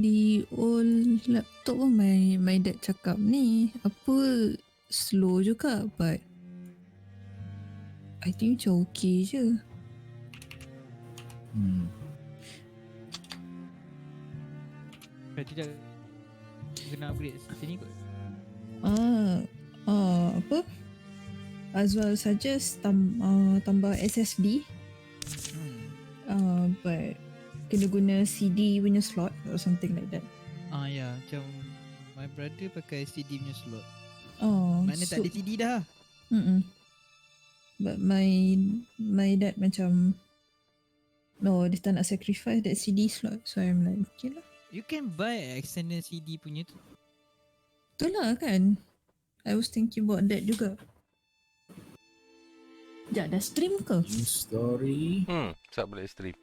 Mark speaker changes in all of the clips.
Speaker 1: di old laptop pun my dad cakap ni apa slow juga, but I think macam okay je.
Speaker 2: Kalau tidak kena upgrade sini kot.
Speaker 1: Apa? Azwar suggest tambah SSD. But kena guna CD punya slot or something like that.
Speaker 2: Ya, macam my brother pakai CD punya slot. Mana
Speaker 1: So,
Speaker 2: tak ada CD dah.
Speaker 1: but my dad macam no, dia tak nak sacrifice that CD slot. So I'm like, okay lah.
Speaker 2: You can buy external CD punya tu.
Speaker 1: Itulah kan. I was thinking about that juga. Sekejap, dah stream ke?
Speaker 3: New story.
Speaker 4: Tak boleh stream.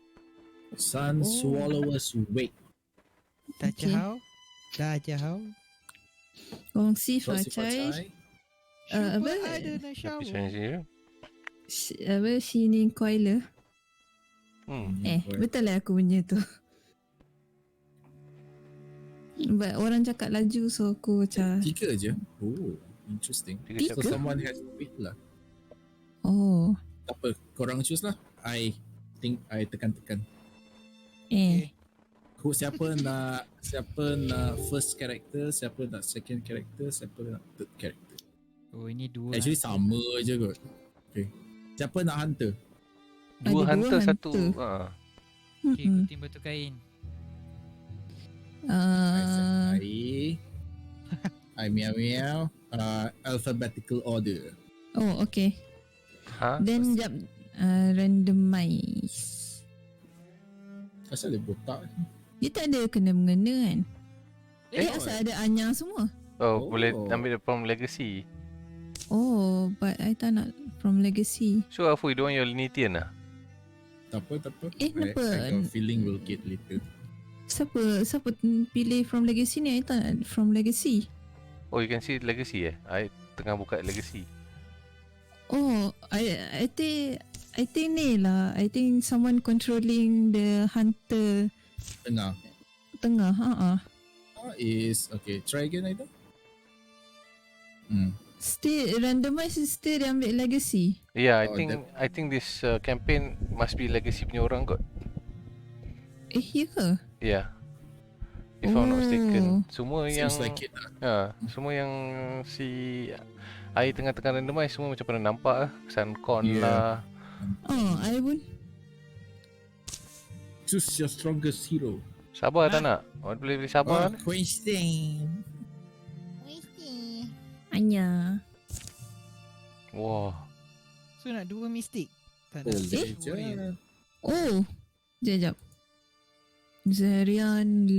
Speaker 3: Sunswallower's wake.
Speaker 2: Dah jauh.
Speaker 1: Kongsi
Speaker 3: Kongsi
Speaker 1: Facai.
Speaker 2: Apa?
Speaker 1: Apa?
Speaker 2: Ada nak shower.
Speaker 1: Apa sini Koiler. Betul lah aku punya tu. But orang cakap laju, so aku macam
Speaker 3: 3 je. Oh, interesting. So someone has to wait lah.
Speaker 1: oh.
Speaker 3: Tak apa, korang choose lah. I think I tekan-tekan. Siapa nak first character, siapa nak second character, siapa nak third character.
Speaker 2: Oh, ini dua.
Speaker 3: Actually sama je kot. Okay. Siapa nak hunter?
Speaker 4: Dua
Speaker 1: Ada
Speaker 4: hunter, satu.
Speaker 2: Okay, gunting batu kain.
Speaker 3: I meow. Alphabetical order.
Speaker 1: Oh, okay. Then jap randomize.
Speaker 3: Asal dia botak ni?
Speaker 1: Dia tak ada kena mengena kan? Asal ada Anya semua.
Speaker 4: Boleh ambil from legacy.
Speaker 1: Oh, but I tak nak from legacy.
Speaker 4: So Afu, you don't want your Linitian lah?
Speaker 3: Tak apa.
Speaker 1: Kenapa?
Speaker 3: I got feeling will get later.
Speaker 1: Siapa pilih from legacy ni? I tak nak from legacy.
Speaker 4: Oh, you can see legacy I tengah buka legacy.
Speaker 1: Oh, I think ni lah. I think someone controlling the hunter tengah.
Speaker 3: Is okay. Try again, Aida.
Speaker 1: Still randomize, still dia ambil legacy.
Speaker 4: Yeah, I think this campaign must be legacy punya orang kot.
Speaker 1: Ya ke?
Speaker 4: Yeah. If I'm not mistaken. Semua yang
Speaker 3: like it
Speaker 4: semua yang si I tengah-tengah randomize semua macam pernah nampak lah. Suncon lah.
Speaker 1: I pun.
Speaker 3: Choose your strongest hero.
Speaker 4: Sabar tak nak? Boleh sabar.
Speaker 3: Question.
Speaker 1: Anya.
Speaker 4: Wah.
Speaker 2: So nak dua mistik. Tak
Speaker 3: Oh,
Speaker 2: ada.
Speaker 1: Oh. Sekejap. Zerion,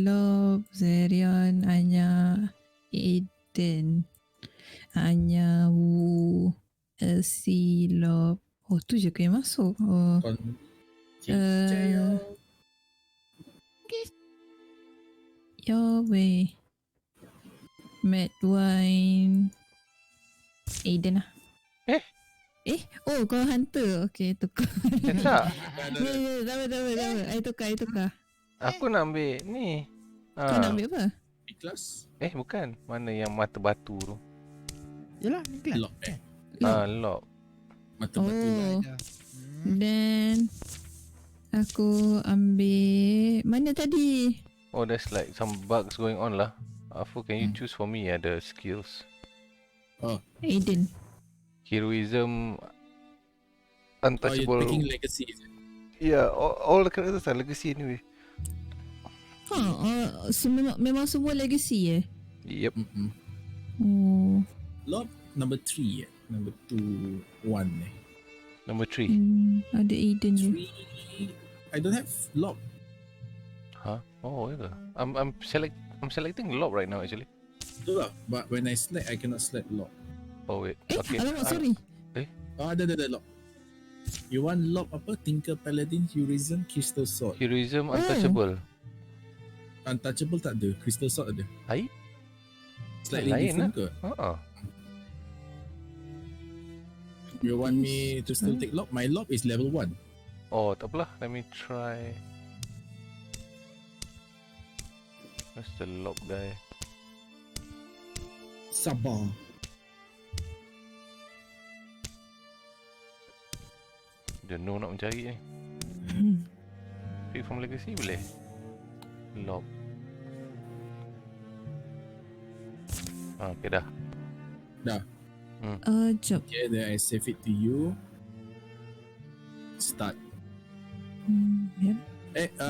Speaker 1: Anya, Aiden, Anya, Wu, Elsie, Lob. Oh, tu je yang masuk. Oh. Yahweh, Mad Wine, Aiden lah. Oh, kau hunter. Okay, tukar.
Speaker 4: Tak.
Speaker 1: Tak. I tukar.
Speaker 4: Aku nak ambil ni.
Speaker 1: Kau nak ambil apa?
Speaker 3: Ikhlas.
Speaker 4: Bukan. Mana yang mata batu tu?
Speaker 2: Yalah, ni kelas.
Speaker 3: Lock.
Speaker 4: Lock.
Speaker 3: Mata batu lah.
Speaker 1: Then aku ambil mana tadi?
Speaker 4: Oh, there's like some bugs going on lah. Afu, can you choose for me the skills?
Speaker 1: Aiden.
Speaker 4: Heroism,
Speaker 3: You're
Speaker 4: untouchable.
Speaker 3: taking legacy.
Speaker 4: Yeah, all the characters are legacy anyway.
Speaker 1: Memang semua legacy
Speaker 4: Yep.
Speaker 1: Oh.
Speaker 3: Lock number 3 Number 2, 1
Speaker 4: Number 3.
Speaker 1: Ada Aiden je.
Speaker 3: 3. I don't have lock.
Speaker 4: Huh? Oh, yeah. I'm selecting lock right now actually.
Speaker 3: Betul lah. But when I select, I cannot select lock.
Speaker 4: Oh wait. Okay.
Speaker 1: Alamak, sorry.
Speaker 3: Ada lock. You want lock apa? Tinker Paladin, Heroism, Crystal Sword.
Speaker 4: Heroism, untouchable.
Speaker 3: Untouchable tak ada. Crystal Sword ada.
Speaker 4: Hai?
Speaker 3: Slightly
Speaker 4: lain
Speaker 3: different ke? You want me to still take lock? My lock is level 1.
Speaker 4: Oh, tak apalah. Let me try. That's the lob guy.
Speaker 3: Sabah.
Speaker 4: Dia no nak mencari ni. Pick from legacy boleh? Lob. Okay dah.
Speaker 3: Dah.
Speaker 1: Jap.
Speaker 3: Okay, then I save it to you. Start.
Speaker 1: Ya.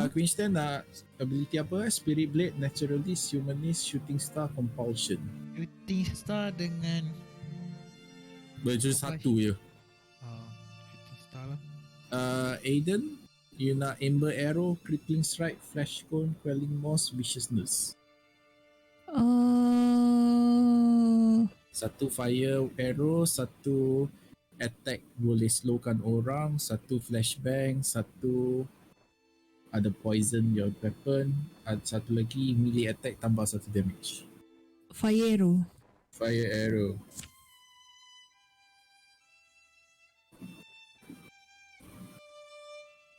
Speaker 3: Queenstand nak ability apa? Spirit Blade, Naturalist, Humanist, Shooting Star, Compulsion.
Speaker 2: Shooting star dengan
Speaker 3: Baju satu je.
Speaker 2: shooting star lah.
Speaker 3: Aiden, you nak Amber Arrow, Crippling Strike, Flash Cone, Quelling Moss, Viciousness. Satu Fire Arrow, satu Attack boleh slowkan orang, satu Flashbang, satu ada Poison your weapon, satu lagi Melee Attack tambah satu damage.
Speaker 1: Fire arrow.
Speaker 3: Fire Arrow.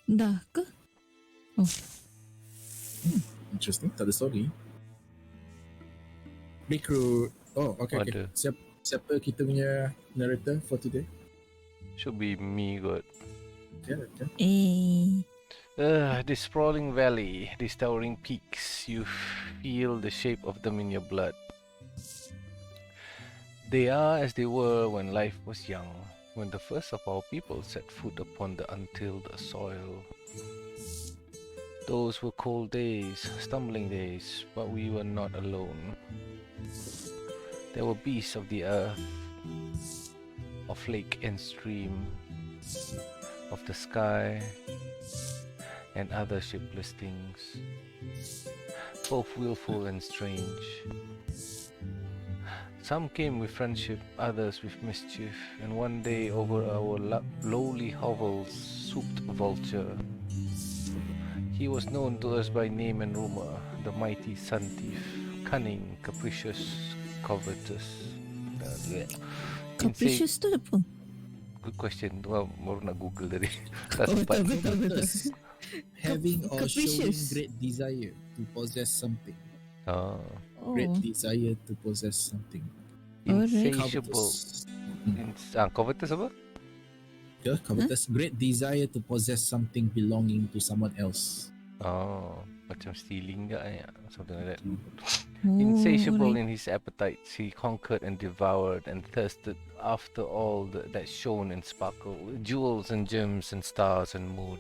Speaker 1: Dah ke? Oh.
Speaker 3: Interesting, tak ada story. Recruit. Oh, okay.
Speaker 4: Ada.
Speaker 3: Siapa kita punya narrator for today?
Speaker 4: Should be me kot.
Speaker 3: Okay.
Speaker 4: This sprawling valley, these towering peaks, you feel the shape of them in your blood. They are as they were when life was young, when the first of our people set foot upon the untilled soil. Those were cold days, stumbling days, but we were not alone. There were beasts of the earth, of lake and stream, of the sky, and other shapeless things, both willful and strange. Some came with friendship, others with mischief, and one day over our lowly hovels swooped a vulture. He was known to us by name and rumor, the mighty sun thief, cunning, capricious, covetous.
Speaker 1: Capricious tu apa?
Speaker 4: Good question. Well, baru nak Google tadi.
Speaker 1: Betul.
Speaker 3: Having or showing
Speaker 1: Capricious.
Speaker 3: great desire to possess something.
Speaker 1: Oh.
Speaker 3: Great desire to possess something.
Speaker 1: Alright.
Speaker 4: Insatiable.
Speaker 3: Covetous.
Speaker 4: Covetous apa?
Speaker 3: Yeah, covetous. Great desire to possess something belonging to someone else.
Speaker 4: Oh, macam stealing ke something like that.
Speaker 1: Oh,
Speaker 4: Insatiable
Speaker 1: right.
Speaker 4: in his appetites, he conquered and devoured and thirsted after all that shone and sparkled, jewels and gems and stars and moon.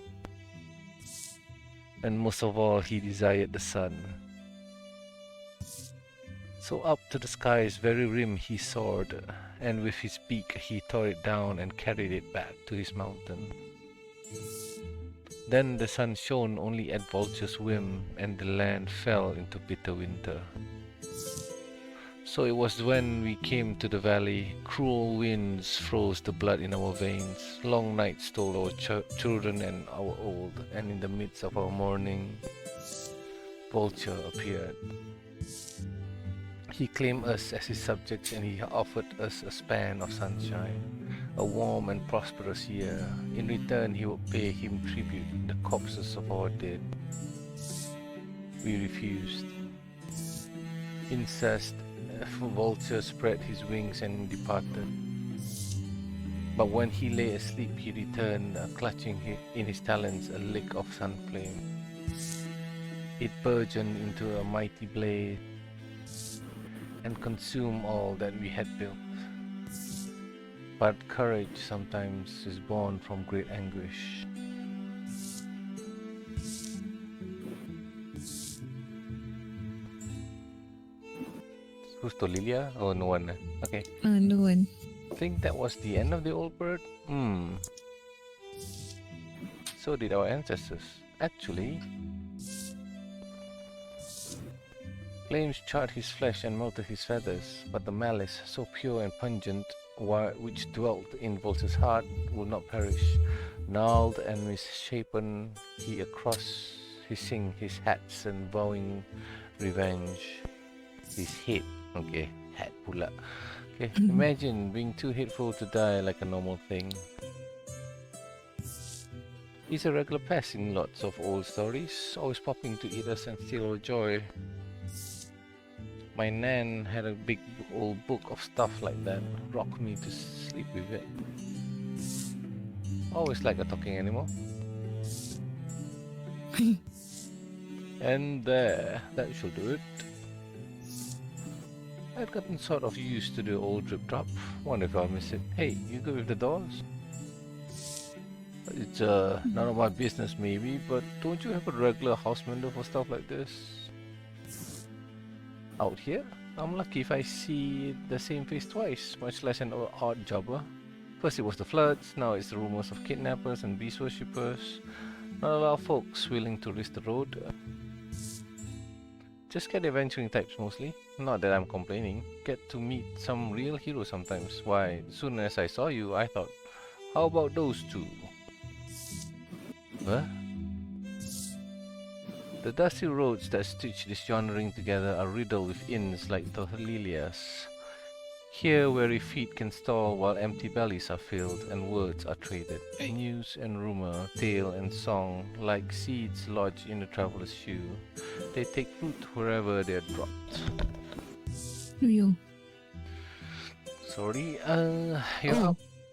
Speaker 4: And most of all, he desired the sun. So up to the sky's very rim he soared, and with his beak he tore it down and carried it back to his mountain. Then the sun shone only at vulture's whim, and the land fell into bitter winter. So it was when we came to the valley, cruel winds froze the blood in our veins, long nights stole our children and our old, and in the midst of our mourning, Vulture appeared. He claimed us as his subjects, and he offered us a span of sunshine, a warm and prosperous year. In return, he would pay him tribute, the corpses of our dead. We refused. Incensed, Vulture spread his wings and departed. But when he lay asleep, he returned, clutching in his talons a lick of sun flame. It burgeoned into a mighty blaze and consumed all that we had built. But courage sometimes is born from great anguish. Who's to Lilia? Oh, no one. Okay.
Speaker 1: No one.
Speaker 4: I think that was the end of the old bird. So did our ancestors. Actually, flames charred his flesh and melted his feathers, but the malice, so pure and pungent, which dwelt in Vulture's heart, will not perish. Gnarled and misshapen, he across hissing his hats and vowing revenge. His head, okay, hat pula. Okay, imagine being too hateful to die like a normal thing. He's a regular pest in lots of old stories, always popping to eat us and steal our joy. My nan had a big old book of stuff like that. Rocked me to sleep with it. Always like a talking animal. And there, that should do it. I'd gotten sort of used to the old drip drop. Wonder if I'll miss it. Hey, you good with the doors? It's none of my business maybe, but don't you have a regular house mender for stuff like this? Out here? I'm lucky if I see the same face twice, much less an odd jobber. First it was the floods, now it's the rumors of kidnappers and beast worshippers. Not a lot of folks willing to risk the road. Just get adventuring types mostly. Not that I'm complaining. Get to meet some real heroes sometimes. Why, as soon as I saw you, I thought, how about those two? Huh? The dusty roads that stitch this yondering together are riddled with inns like Torlilias. Here weary feet can stall while empty bellies are filled and words are traded. News and rumor, tale and song, like seeds lodged in a traveler's shoe. They take root wherever they're dropped.
Speaker 1: Yo.
Speaker 4: Sorry,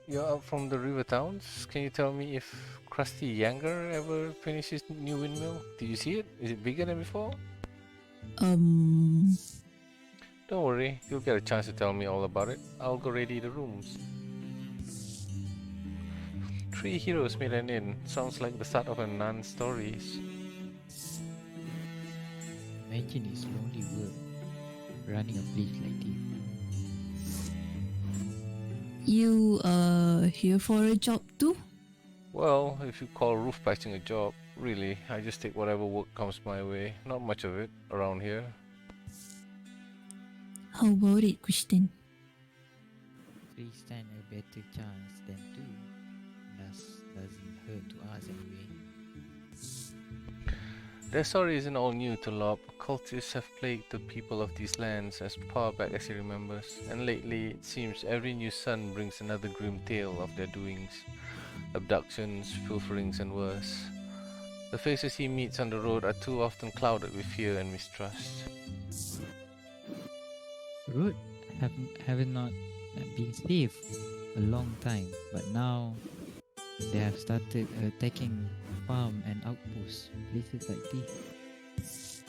Speaker 4: you're up from the river towns. Can you tell me if Krusty Yanger ever finished his new windmill? Did you see it? Is it bigger than before? Don't worry, you'll get a chance to tell me all about it. I'll go ready the rooms. 3 heroes made an inn. Sounds like the start of a nun's stories.
Speaker 2: Imagine it's lonely work running a place like this.
Speaker 1: You here for a job too?
Speaker 4: Well, if you call roof patching a job, really, I just take whatever work comes my way. Not much of it around here.
Speaker 1: How about it, Kristen?
Speaker 2: 3 stand a better chance than 2. Doesn't hurt to ask anyway.
Speaker 4: Their story isn't all new to Lob. Cultists have plagued the people of these lands as far back as he remembers, and lately it seems every new sun brings another grim tale of their doings. Abductions, pilferings and worse. The faces he meets on the road are too often clouded with fear and mistrust.
Speaker 2: Road have not been safe a long time, but now they have started attacking farm and outposts, places like this.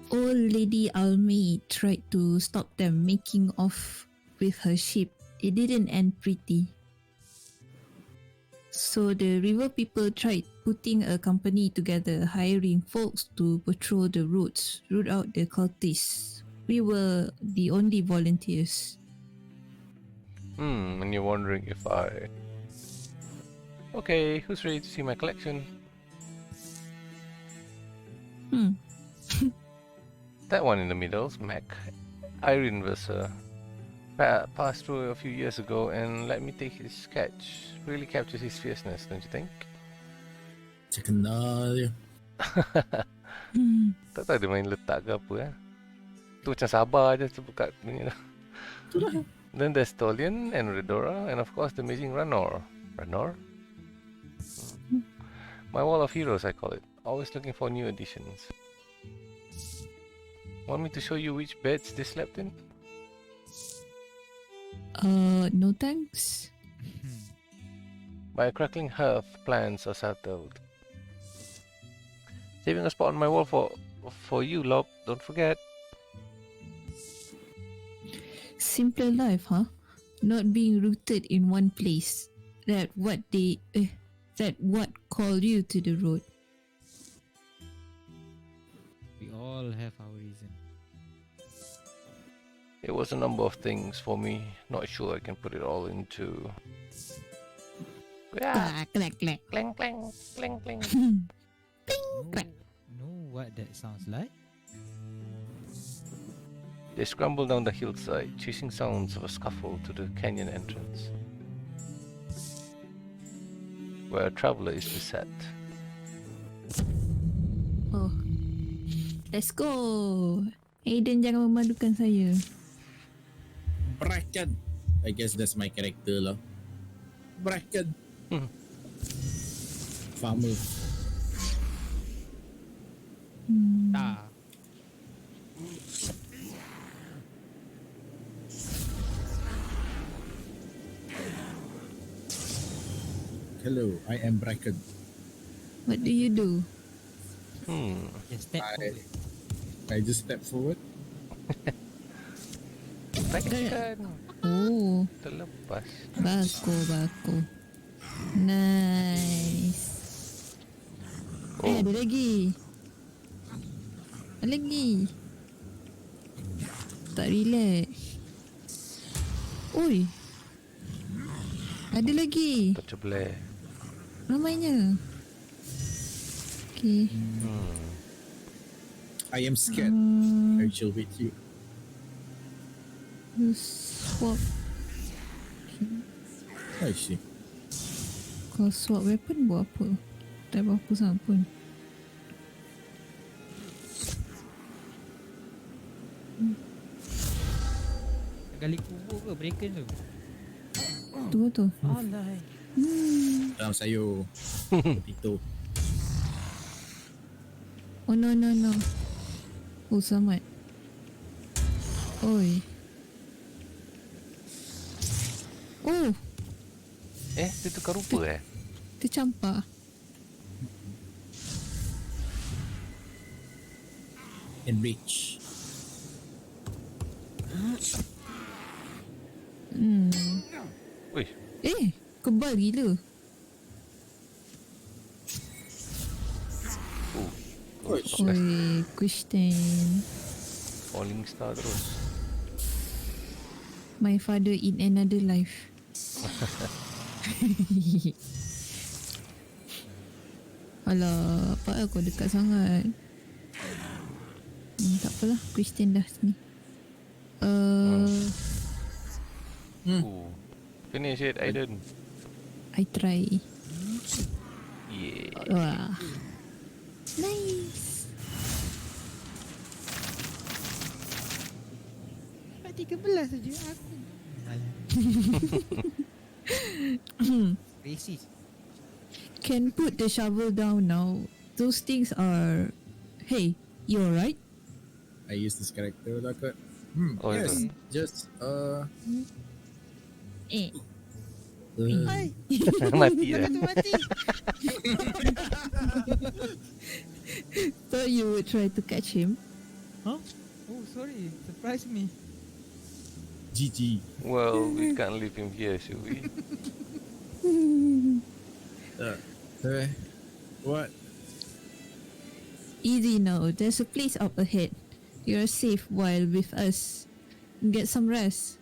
Speaker 1: Old Lady Almay tried to stop them making off with her ship. It didn't end pretty. So the river people tried putting a company together, hiring folks to patrol the roads, root out the cultists. We were the only volunteers.
Speaker 4: And you're wondering if I... Okay, who's ready to see my collection? That one in the middle's Mac. Irene Versa. Passed through a few years ago and let me take his sketch. Really captures his fierceness, don't you think?
Speaker 3: Macam kenal je.
Speaker 4: Tak tahu dia main letak ke apa Tu macam sabar je buka punya. Then there's Tolian and Redora and of course the amazing Ranor. Ranor? My wall of heroes I call it. Always looking for new additions. Want me to show you which beds they slept in?
Speaker 1: No thanks.
Speaker 4: By a crackling hearth, plans are settled. Saving a spot on my wall for you, Lob. Don't forget.
Speaker 1: Simpler life, huh? Not being rooted in one place. That what called you to the road.
Speaker 2: We all have our reason.
Speaker 4: It was a number of things for me. Not sure I can put it all into. Yeah.
Speaker 1: Clack, clack.
Speaker 4: Clang, clang, clang, clang.
Speaker 2: Know what that sounds like?
Speaker 4: They scramble down the hillside, chasing sounds of a scuffle to the canyon entrance, where a traveler is beset.
Speaker 1: Oh, let's go. Aiden jangan memalukan saya.
Speaker 3: Bracken. I guess that's my character lah. Bracken. Farmer. hello, I am Bracken.
Speaker 1: What do you do?
Speaker 2: Just step
Speaker 3: I-
Speaker 2: forward.
Speaker 3: I just step forward.
Speaker 4: Bracken.
Speaker 1: Oh,
Speaker 4: Terlepas.
Speaker 1: bako. Nice.
Speaker 4: Oh,
Speaker 1: Ada lagi. Ada lagi. Tak relax. Oi. Ada lagi.
Speaker 4: tercebelah.
Speaker 1: Ramainya. Okay.
Speaker 3: I am scared. I shall wait you.
Speaker 1: You swap.
Speaker 3: I see.
Speaker 1: Kau swap weapon buat apa? Tak apa-apa sangat pun.
Speaker 2: Gali kubur ke Bracken tu?
Speaker 1: Tu.
Speaker 2: Alay.
Speaker 3: Dalam sayur. Potato.
Speaker 1: Oh no. Oh selamat. Oi. Oh,
Speaker 4: Dia tukar rupa
Speaker 1: tercampak.
Speaker 3: Enrich.
Speaker 4: Wih,
Speaker 1: Kebal gila. Oi, Christian.
Speaker 4: falling star terus.
Speaker 1: My father in another life. Alah, apa kau dekat sangat? Tak apalah, Christian dah sini.
Speaker 4: Finish it, Aiden.
Speaker 1: I try.
Speaker 4: Yeah.
Speaker 1: Wah. Nice.
Speaker 2: 13 saja aku. Malah. Racist.
Speaker 1: Can put the shovel down now. Those things are... Hey, you alright?
Speaker 3: I use this character like
Speaker 4: Oh,
Speaker 3: yes.
Speaker 4: itu.
Speaker 3: Just
Speaker 1: Eh.
Speaker 2: Hai.
Speaker 4: Mati dah.
Speaker 2: Tu mati.
Speaker 1: Thought you would try to catch him.
Speaker 2: Huh? Oh, sorry. Surprise me.
Speaker 3: GG.
Speaker 4: Well, we can't leave him here, should we?
Speaker 3: What?
Speaker 1: Easy now. There's a place up ahead. You're safe while with us. Get some rest.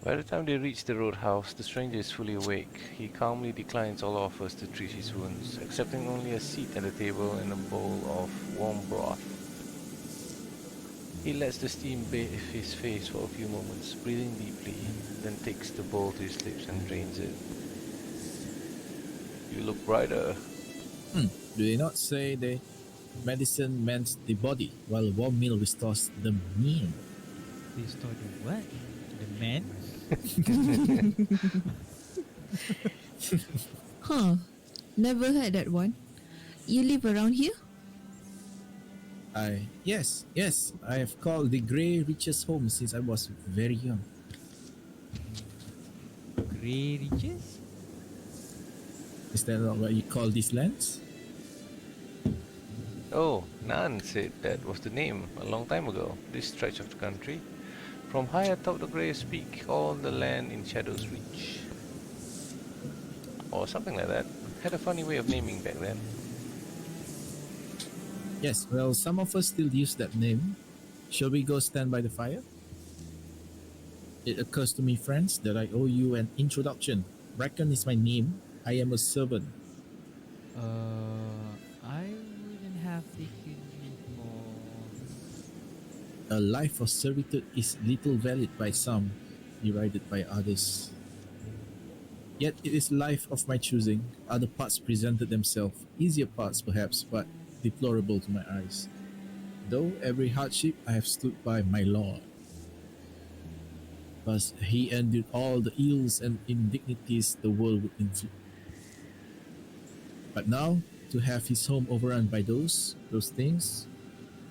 Speaker 4: By the time they reach the roadhouse, the stranger is fully awake. He calmly declines all offers to treat his wounds, accepting only a seat at the table and a bowl of warm broth. He lets the steam bathe his face for a few moments, breathing deeply, then takes the bowl to his lips and drains it. You look brighter.
Speaker 3: Do they not say the medicine mends the body, while warm meal restores the meal?
Speaker 2: Restore the what? The man?
Speaker 1: Huh. Never heard that one. You live around here?
Speaker 3: Yes, I have called the Grey Riches home since I was very young.
Speaker 2: Grey riches?
Speaker 3: Is that not what you call these lands?
Speaker 4: Oh, Nan said that was the name a long time ago, this stretch of the country. From high atop the Grey's Peak, all the land in Shadow's Reach. Or something like that. Had a funny way of naming back then.
Speaker 3: Yes, well, some of us still use that name. Shall we go stand by the fire? It occurs to me, friends, that I owe you an introduction. Bracken is my name. I am a servant.
Speaker 2: I wouldn't have taken me for...
Speaker 3: A life of servitude is little valued by some, derided by others. Yet it is life of my choosing. Other parts presented themselves, easier parts perhaps, but deplorable to my eyes. Though every hardship I have stood by my Lord. Thus he endured all the ills and indignities the world would inflict. But now, to have his home overrun by those things,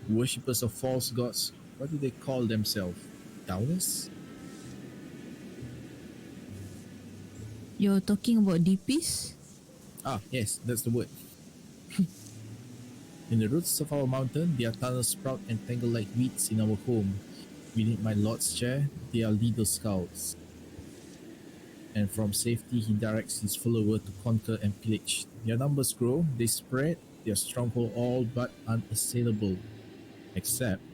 Speaker 3: worshippers of false gods, what do they call themselves? Taoists?
Speaker 1: You're talking about DPs?
Speaker 3: Ah, yes, that's the word. In the roots of our mountain, there are tunnels sprout and tangle like weeds in our home. Beneath my lord's chair, they are little scouts. And from safety, he directs his follower to conquer and pillage. Their numbers grow, they spread, their stronghold all but unassailable. Except,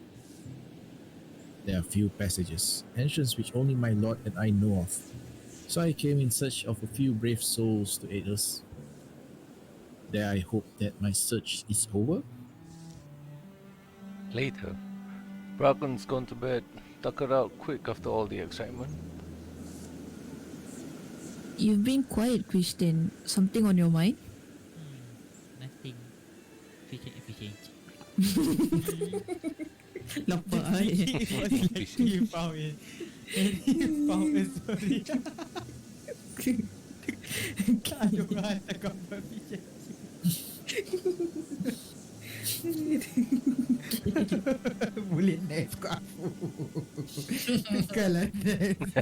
Speaker 3: there are few passages, entrance which only my lord and I know of. So I came in search of a few brave souls to aid us. There I hope that my search is over.
Speaker 4: Later, Braken's gone to bed. Tuck her out quick after all the excitement.
Speaker 1: You've been quiet, Christian. Something on your mind?
Speaker 2: Nothing. Efficient.
Speaker 1: Lapar
Speaker 2: You found it. You found it, sorry. Aduh, hantar gambar efficiency. Boleh next kat aku. Kalau next.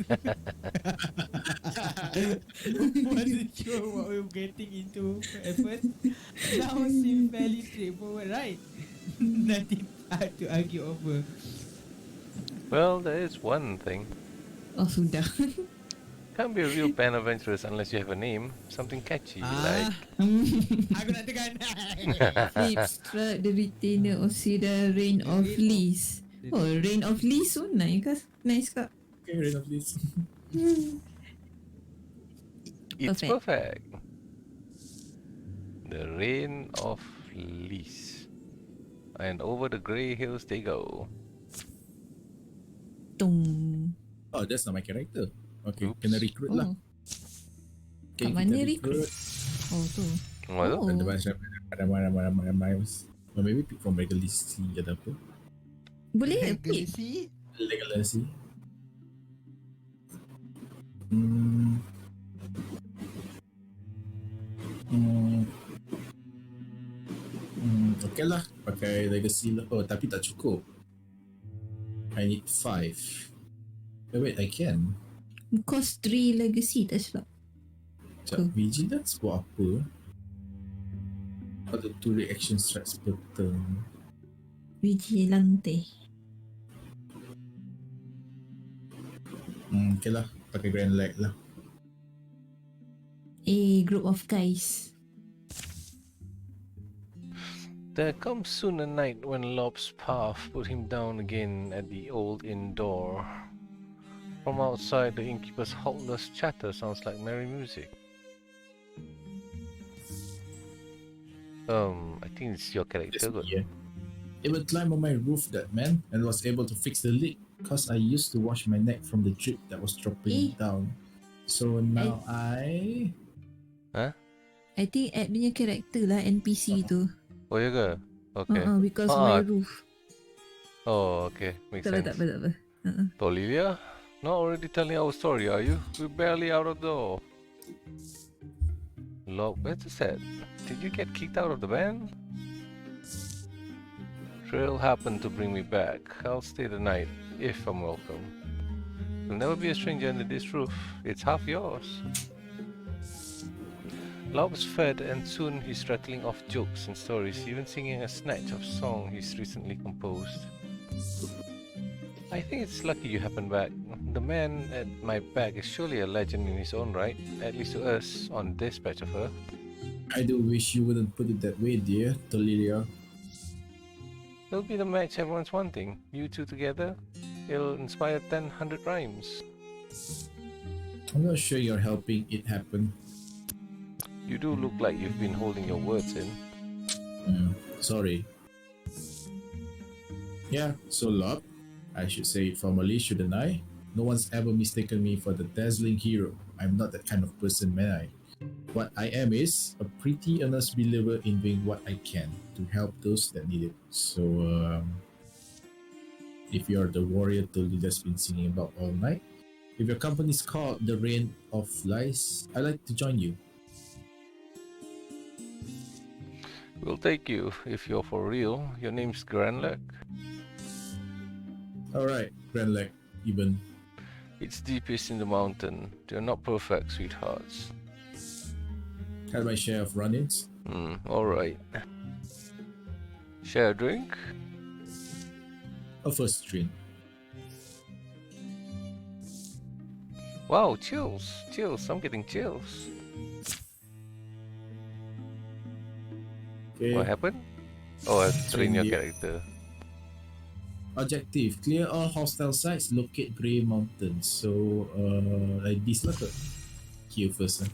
Speaker 2: Wasn't sure what we were getting into at first. Now seems fairly straightforward, right? Nothing hard to argue over.
Speaker 4: Well, there is one thing.
Speaker 1: Oh, sudah.
Speaker 4: Can't be a real band adventurous unless you have a name. Something catchy, like...
Speaker 2: Aku nak tekan.
Speaker 1: Extract the retainer of Sida Reign of Lyse. Oh, Reign of Lyse so nice kak.
Speaker 3: Okay, read of this.
Speaker 4: It's
Speaker 1: Perfect.
Speaker 4: perfect. The Reign of Lyse. And over the grey hills they go.
Speaker 1: Tung.
Speaker 3: Oh, that's not my character. Okay,
Speaker 4: Oops.
Speaker 3: kena recruit lah.
Speaker 1: Oh,
Speaker 3: Okay,
Speaker 1: kat
Speaker 3: kita
Speaker 1: mana recruit? Oh tu.
Speaker 4: What?
Speaker 1: Oh.
Speaker 3: Ada or maybe pick from Legacy atau apa.
Speaker 1: Boleh pick.
Speaker 3: Legacy. Okay lah, pakai Legacy lah. Oh, tapi tak cukup. I need 5. Wait, I can.
Speaker 1: Cost 3 legacy tak silap.
Speaker 3: Sekejap, Vigilance buat apa? How to 2 reaction strikes per turn.
Speaker 1: Vigilante.
Speaker 3: Okay lah, pakai Grand Lag lah.
Speaker 1: A group of guys.
Speaker 4: There comes soon a night when Lob's path put him down again at the old inn door. From outside, the innkeeper's haltless chatter sounds like merry music. I think it's your character.
Speaker 3: That's me, It would climb on my roof, that man, and was able to fix the leak because I used to wash my neck from the drip that was dropping down. So now I...
Speaker 1: I think Ed punya character lah NPC tu.
Speaker 4: Oh, ya ke? Okay.
Speaker 1: Because my roof.
Speaker 4: Oh, okay. Makes sense.
Speaker 1: Tak apa.
Speaker 4: Tolilia? Not already telling our story, are you? We're barely out of the door. Lob, where's the set? Did you get kicked out of the band? Trail happened to bring me back. I'll stay the night, if I'm welcome. You'll never be a stranger under this roof. It's half yours. Lob's fed and soon he's rattling off jokes and stories, even singing a snatch of song he's recently composed. I think it's lucky you happened back. The man at my back is surely a legend in his own right, at least to us on this patch of earth.
Speaker 3: I do wish you wouldn't put it that way, dear Tolilia.
Speaker 4: It'll be the match everyone's wanting. You two together, it'll inspire 100 rhymes.
Speaker 3: I'm not sure you're helping it happen.
Speaker 4: You do look like you've been holding your words in.
Speaker 3: Sorry. Yeah, so Lob, I should say it formally, shouldn't I? No one's ever mistaken me for the dazzling hero. I'm not that kind of person, man. What I am is a pretty earnest believer in doing what I can to help those that need it. So, if you're the warrior Tolida's been singing about all night, if your company's called the Reign of Lyse, I'd like to join you.
Speaker 4: We'll take you, if you're for real. Your name's Granlek?
Speaker 3: Alright, Grand Leg, even.
Speaker 4: It's deepest in the mountain. They're not perfect, sweethearts.
Speaker 3: Had my share of run-ins.
Speaker 4: Alright. Share a drink?
Speaker 3: A first drink.
Speaker 4: Wow, chills. Chills. I'm getting chills.
Speaker 3: Okay.
Speaker 4: What happened? Oh, I train your
Speaker 3: Train you.
Speaker 4: character.
Speaker 3: Objective: clear all hostile sites. Locate Grey Mountains. So, like this lah. Here first.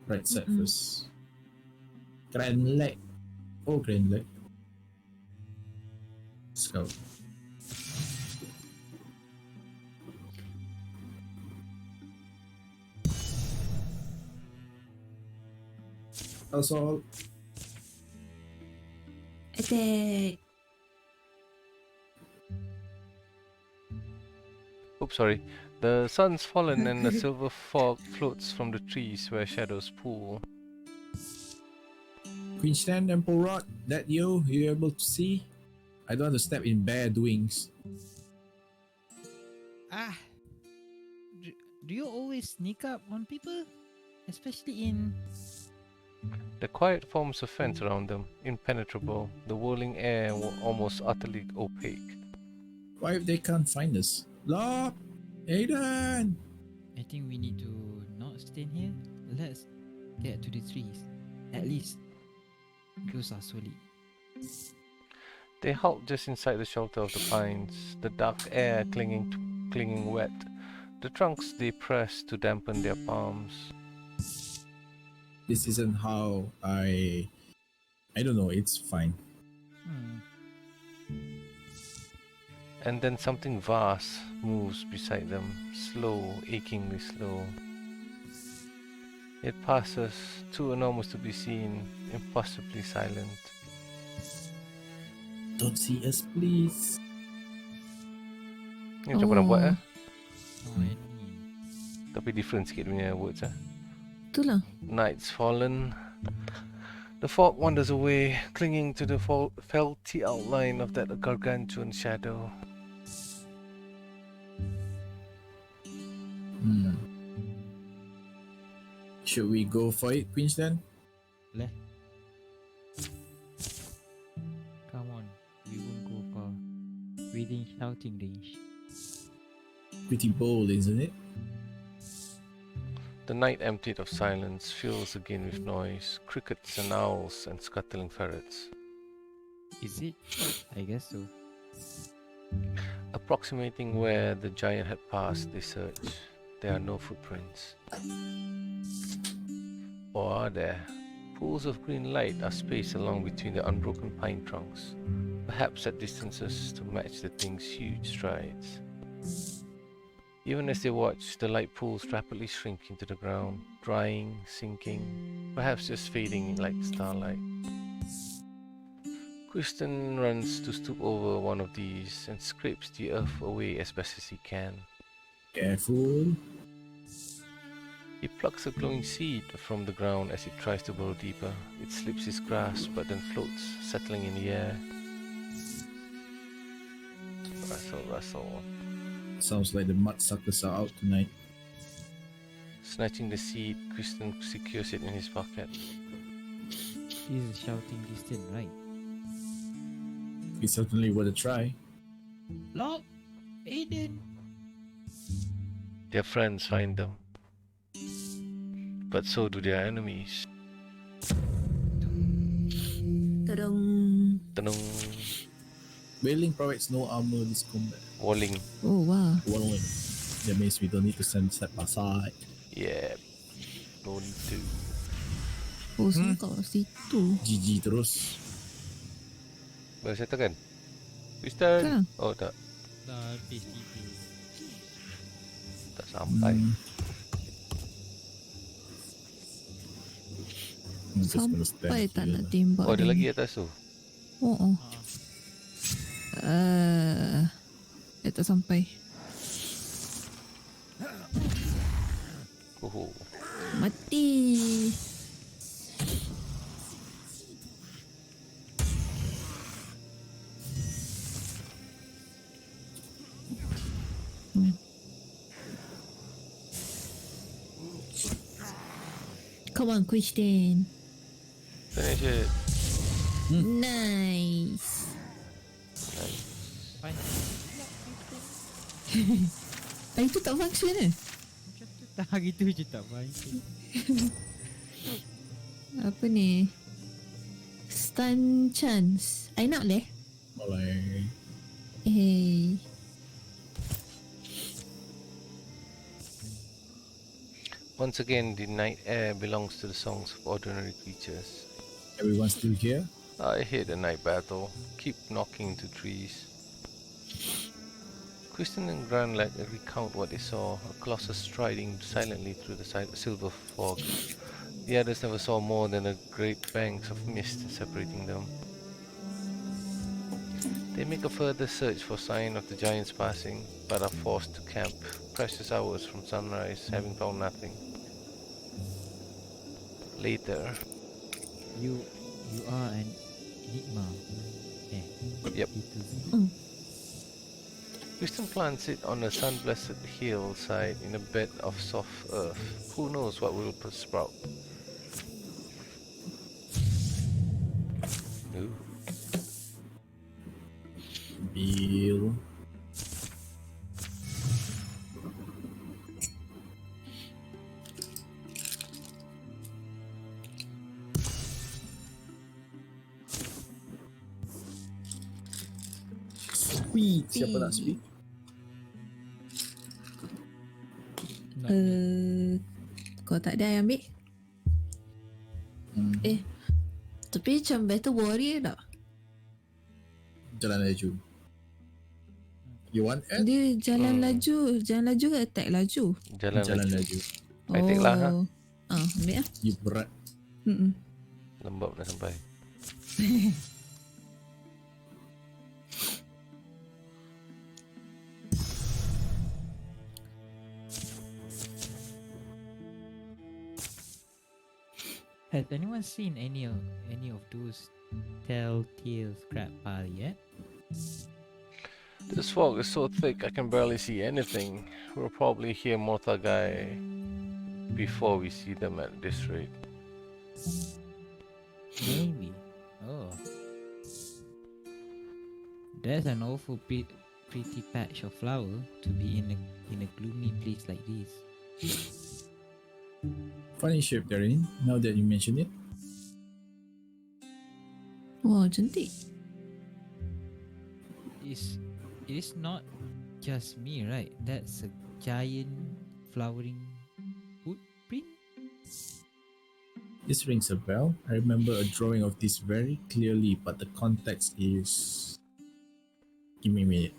Speaker 3: Right side first. Grand Lake. Oh, Grand Lake. Scout. Assault.
Speaker 1: Attack.
Speaker 4: Oops, sorry. The sun's fallen and the silver fog floats from the trees where shadows pool.
Speaker 3: Queensland Emperor Rod, that you able to see? I don't want to step in bare doings.
Speaker 2: Ah, do you always sneak up on people, especially in?
Speaker 4: The quiet forms a fence around them, impenetrable, the whirling air almost utterly opaque.
Speaker 3: Why if they can't find us? Lop! Aiden!
Speaker 2: I think we need to not stay here. Let's get to the trees. At least those are solid.
Speaker 4: They halt just inside the shelter of the pines, the dark air clinging wet. The trunks they press to dampen their palms.
Speaker 3: This isn't how I don't know, it's fine.
Speaker 4: And then something vast moves beside them, slow, achingly slow. It passes, too enormous to be seen, impossibly silent.
Speaker 3: Don't see us, please.
Speaker 4: Ni macam korang buat
Speaker 2: Oh, ini.
Speaker 4: Tapi different sikit punya words
Speaker 1: Itulah.
Speaker 4: Night's fallen. The fog wanders away, clinging to the felty outline of that gargantuan shadow.
Speaker 3: Should we go for it, Queensland?
Speaker 2: Leh. Come on, we won't go far. Within shouting range.
Speaker 3: Pretty bold, isn't it?
Speaker 4: The night emptied of silence fills again with noise, crickets and owls and scuttling ferrets.
Speaker 2: Is it? I guess so.
Speaker 4: Approximating where the giant had passed, they search. There are no footprints. Or are there? Pools of green light are spaced along between the unbroken pine trunks, perhaps at distances to match the thing's huge strides. Even as they watch, the light pools rapidly shrink into the ground, drying, sinking, perhaps just fading like starlight. Kristen runs to stoop over one of these and scrapes the earth away as best as he can.
Speaker 3: Careful.
Speaker 4: He plucks a glowing seed from the ground as he tries to burrow deeper. It slips his grasp but then floats, settling in the air. Rustle, rustle.
Speaker 3: Sounds like the mudsuckers are out tonight.
Speaker 4: Snatching the seed, Kristen secures it in his pocket.
Speaker 2: He's shouting distant, right?
Speaker 3: It's certainly worth a try.
Speaker 2: Lock! Aiden!
Speaker 4: Their friends find them. But so do their enemies.
Speaker 1: Ta-dum.
Speaker 4: Tanong.
Speaker 3: Wailing provides no armor this combat.
Speaker 4: Walling.
Speaker 1: Oh, wow.
Speaker 3: Walling. That means we don't need to send step aside.
Speaker 4: Yeah. No need to.
Speaker 1: Oh, semua kat situ.
Speaker 3: GG terus.
Speaker 4: Boleh settle kan? Kristen!
Speaker 1: Kan?
Speaker 4: Oh tak.
Speaker 2: Dah habis tidur.
Speaker 4: Tak sampai.
Speaker 1: Sampai tak nak tembak
Speaker 4: Oh ada
Speaker 1: dia.
Speaker 4: lagi atas tu.
Speaker 1: Oh. Tak sampai.
Speaker 4: Oh.
Speaker 1: Mati. Come on, Christian.
Speaker 4: Finish it.
Speaker 1: Nice.
Speaker 2: Fine.
Speaker 1: Itu tak function eh?
Speaker 2: Macam tu tak gitu je tak fine.
Speaker 1: Apa ni? Stun chance. I nak leh.
Speaker 3: Malay.
Speaker 1: Hey.
Speaker 4: Once again, the night air belongs to the songs of ordinary creatures.
Speaker 3: Everyone still here?
Speaker 4: I hate a night battle. Keep knocking into trees. Kristen and Granlag recount what they saw, a colossus striding silently through the silver fog. The others never saw more than a great banks of mist separating them. They make a further search for sign of the giants passing, but are forced to camp precious hours from sunrise, having found nothing. Later.
Speaker 2: You are an enigma.
Speaker 4: Yep.
Speaker 2: Itu.
Speaker 4: Kristen plants it on a sun-blessed hillside in a bed of soft earth. Who knows what will sprout? Ooh.
Speaker 3: Bill. Sweet. Siapa nak speak?
Speaker 2: Not
Speaker 1: Kau tak ada, I ambil. Tapi macam Battle Warrior tak?
Speaker 3: Jalan laju. You want add?
Speaker 1: Dia jalan laju. Jalan laju ke attack laju?
Speaker 4: Jalan
Speaker 3: laju.
Speaker 4: I take lah, ha?
Speaker 1: Ambil lah.
Speaker 3: You berat.
Speaker 4: Lembab dah sampai.
Speaker 2: Has anyone seen any of those telltale scrap pile yet?
Speaker 4: This fog is so thick I can barely see anything. We'll probably hear Mortagai before we see them at this rate.
Speaker 2: Maybe. Oh. That's an awful pretty patch of flower to be in a gloomy place like this.
Speaker 3: Funny shape, Darren, now that you mention it.
Speaker 1: Wah, cantik.
Speaker 2: It is not just me, right? That's a giant flowering footprint.
Speaker 3: This rings a bell. I remember a drawing of this very clearly, but the context is... Give me a minute.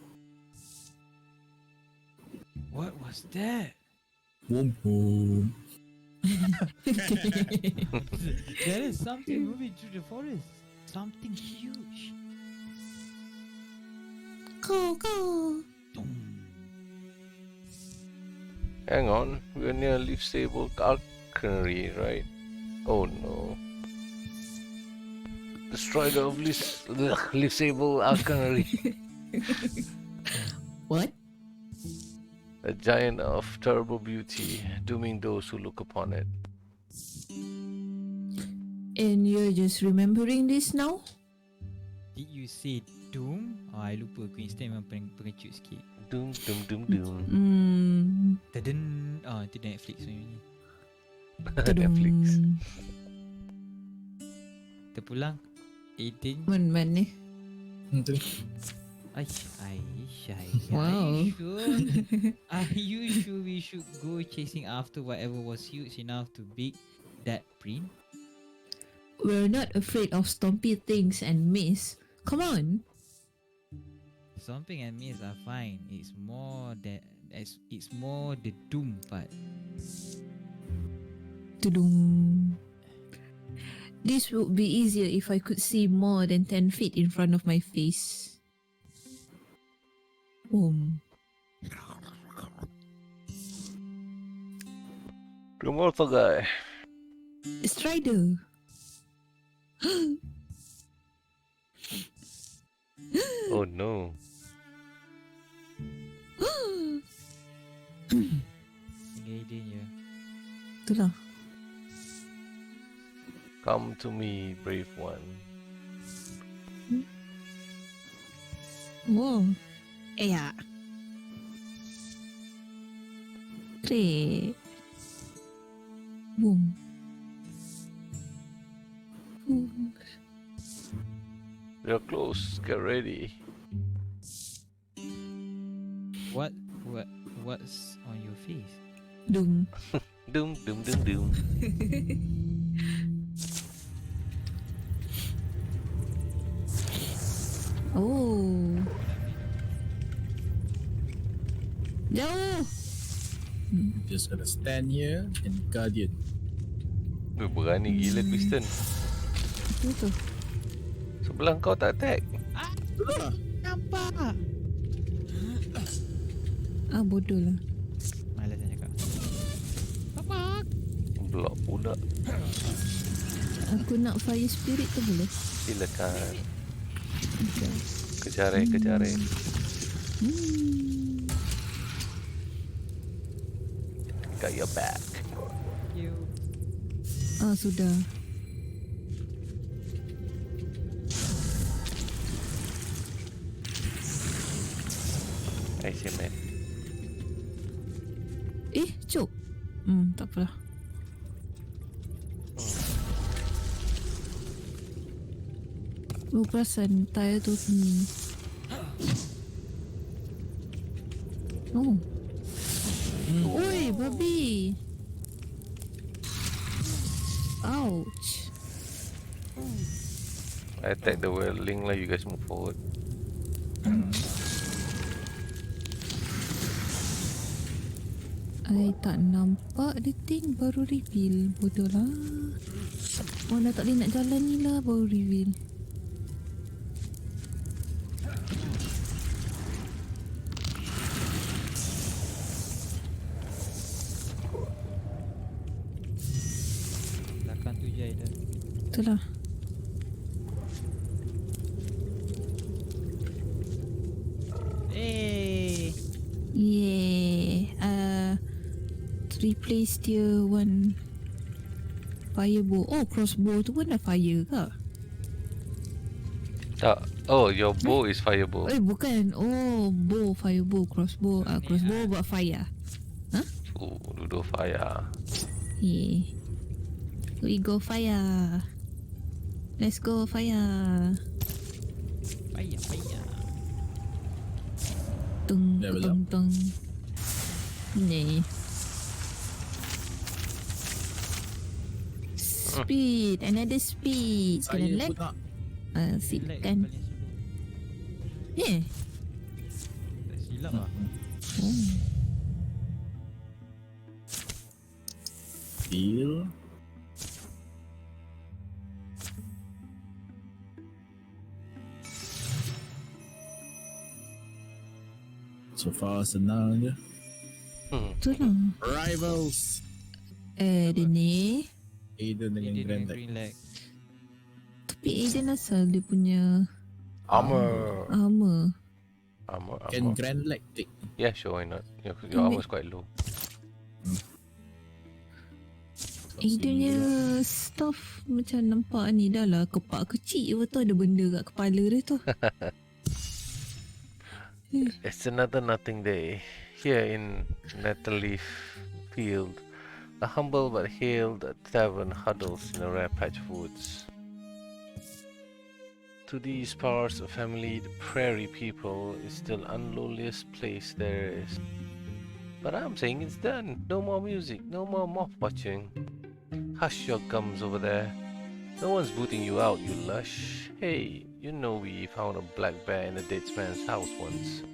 Speaker 2: What was that?
Speaker 3: Boom boom.
Speaker 2: There is something moving through the forest. Something huge.
Speaker 1: Go.
Speaker 4: Hang on, we're near Leaf-Sable Archery, right? Oh no. The strider of Leaf-Sable Archery.
Speaker 1: What?
Speaker 4: A giant of terrible beauty, dooming those who look upon it.
Speaker 1: And you're just remembering this now?
Speaker 2: Did you say doom? Oh, I lupa Queen's memang pengecut sikit.
Speaker 4: Doom.
Speaker 2: Tadun. Oh, itu Netflix punya.
Speaker 4: Netflix.
Speaker 2: Kita pulang 18.
Speaker 1: Man ni. Wow.
Speaker 2: Are you sure we should go chasing after whatever was huge enough to beat that print?
Speaker 1: We're not afraid of stompy things and miss. Come on.
Speaker 2: Stomping and miss are fine. It's more the doom part.
Speaker 1: Tudung. This would be easier if I could see more than 10 feet in front of my face.
Speaker 4: The mortal guy.
Speaker 1: Strider.
Speaker 4: Oh no.
Speaker 2: Tinggal Aiden je.
Speaker 1: Itulah.
Speaker 4: Come to me, brave one.
Speaker 1: Oh. Ya. Great. Boom. Boom.
Speaker 4: You're close. Get ready.
Speaker 2: What's on your face?
Speaker 1: Doom.
Speaker 4: Doom, doom, doom, doom.
Speaker 1: Oh. Jauh.
Speaker 3: Just gonna stand here and guardian.
Speaker 4: Berani gila Kristen.
Speaker 1: Itu tu.
Speaker 4: Sebelah kau tak attack.
Speaker 2: Nampak.
Speaker 1: Bodoh lah.
Speaker 2: Malas nak cakap. Nampak.
Speaker 4: Blok pula.
Speaker 1: Aku nak fire spirit tu boleh?
Speaker 4: Silakan.
Speaker 1: Okay.
Speaker 4: Kejar. Got your back.
Speaker 2: You.
Speaker 1: Sudah.
Speaker 4: I see, man.
Speaker 1: Cuk. Tak apalah. Oh, perasan tayar tu ni. Oh. Oi, babi. Ouch.
Speaker 4: I attack the whirling lah. You guys move forward.
Speaker 1: I tak nampak the thing baru reveal. Bodoh lah. Oh, dah tak boleh nak jalan ni lah baru reveal.
Speaker 2: Belakang tu Jai dah.
Speaker 1: Itulah.
Speaker 2: Hey.
Speaker 1: Yeah. Replace dia one firebow. Oh, crossbow tu pun dah fire ke?
Speaker 4: Tak. Oh, your bow is fireball.
Speaker 1: Bukan. Oh, bow, firebow, crossbow. Crossbow buat fire.
Speaker 4: Oh, duduk fire.
Speaker 1: Yeah. We go fire. Let's go fire.
Speaker 2: Payah.
Speaker 3: Level up.
Speaker 1: Tung tung. Ni. Speed, another speed.
Speaker 3: Saya
Speaker 1: Kena
Speaker 3: pun
Speaker 1: lag.
Speaker 3: nak.
Speaker 1: Silakan.
Speaker 2: Paling slow.
Speaker 1: Yeah.
Speaker 2: Tak silap lah.
Speaker 1: Oh.
Speaker 3: Heal. So far senang je.
Speaker 1: Tu lah.
Speaker 3: Rivals.
Speaker 1: Dia ni.
Speaker 3: Aiden dengan
Speaker 2: Dia
Speaker 3: Grand
Speaker 2: dengan
Speaker 3: Deck.
Speaker 2: green leg.
Speaker 1: Tapi Aiden asal dia punya
Speaker 4: Armor.
Speaker 1: armor.
Speaker 3: Can Grand Leg take?
Speaker 4: Yeah, sure, why not? Your armor is quite low.
Speaker 1: Aiden punya stuff macam nampak ni dah lah. Kepak kecil betul ada benda kat kepala dia tu.
Speaker 4: It's another nothing day here in Netherleaf Field. A humble but hailed tavern huddles in a rare patch of woods. To these sparse family, the prairie people is still unlowliest place there is. But I'm saying it's done. No more music, no more moth watching. Hush your gums over there. No one's booting you out, you lush. Hey, you know we found a black bear in a dead man's house once.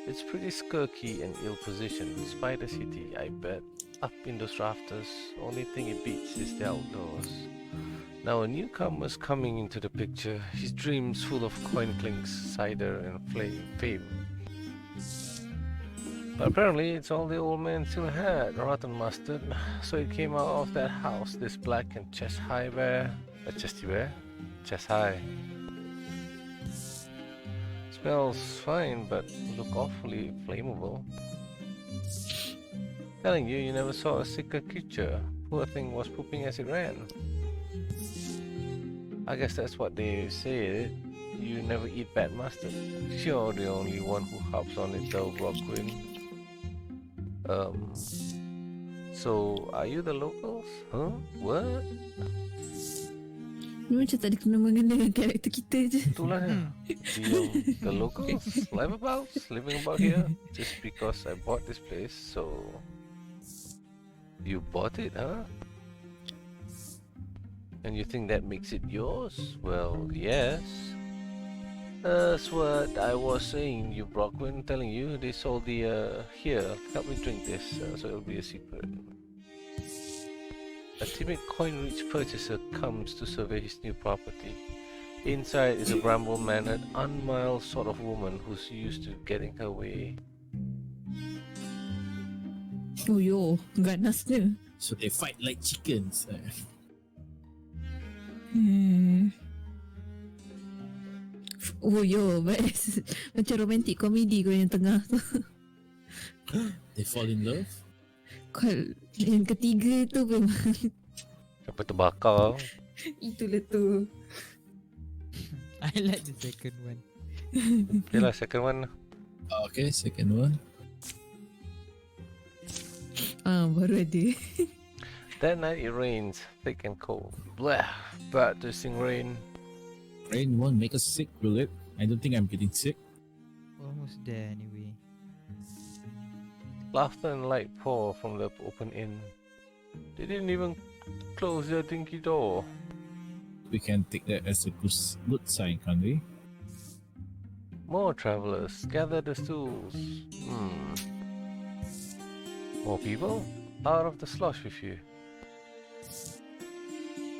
Speaker 4: It's pretty skirky and ill-positioned, despite the city, I bet. Up in those rafters, only thing it beats is the outdoors. Now a newcomer's coming into the picture, his dreams full of coin clinks, cider and fame. But apparently it's all the old man still had, rotten mustard. So it came out of that house, this black and chest-high bear. Chesty bear? Chest-high. Smells fine, but look awfully flammable. Telling you, you never saw a sicker creature. Poor thing was pooping as it ran. I guess that's what they say. You never eat bad mustard. You're the only one who hops on it though, Brockwin. So are you the locals? Huh? What?
Speaker 1: Ni macam tak ada kena-mengena dengan karakter kita je.
Speaker 4: Itulah the locals, liveabouts, living about here. Just because I bought this place, so you bought it, huh? And you think that makes it yours? Well, yes. That's what I was saying, you Brockwin, telling you they sold the, here, help me drink this, so it'll be a secret. A timid coin-rich purchaser comes to survey his new property. Inside is a bramble-mannered, unmild sort of woman who's used to getting her way.
Speaker 1: Oh yo, ganasnya.
Speaker 3: So they fight like chickens.
Speaker 1: Oh yo, macam romantic komedi kau yang tengah tu.
Speaker 3: They fall in love.
Speaker 1: Kalau yang ketiga tu memang
Speaker 4: Sampai terbakar.
Speaker 1: itulah tu.
Speaker 2: I like the second one.
Speaker 4: Okay lah, second one.
Speaker 3: Okay, second one.
Speaker 1: Baru ada.
Speaker 4: That night it rains, thick and cold. Blah, bad tasting rain.
Speaker 3: Rain won't make us sick, will it? I don't think I'm getting sick.
Speaker 2: Almost there anyway.
Speaker 4: Laughter and light pour from the open inn. They didn't even close their dinky door.
Speaker 3: We can take that as a good sign, can't we?
Speaker 4: More travelers, gather the stools. More people? Out of the slush with you.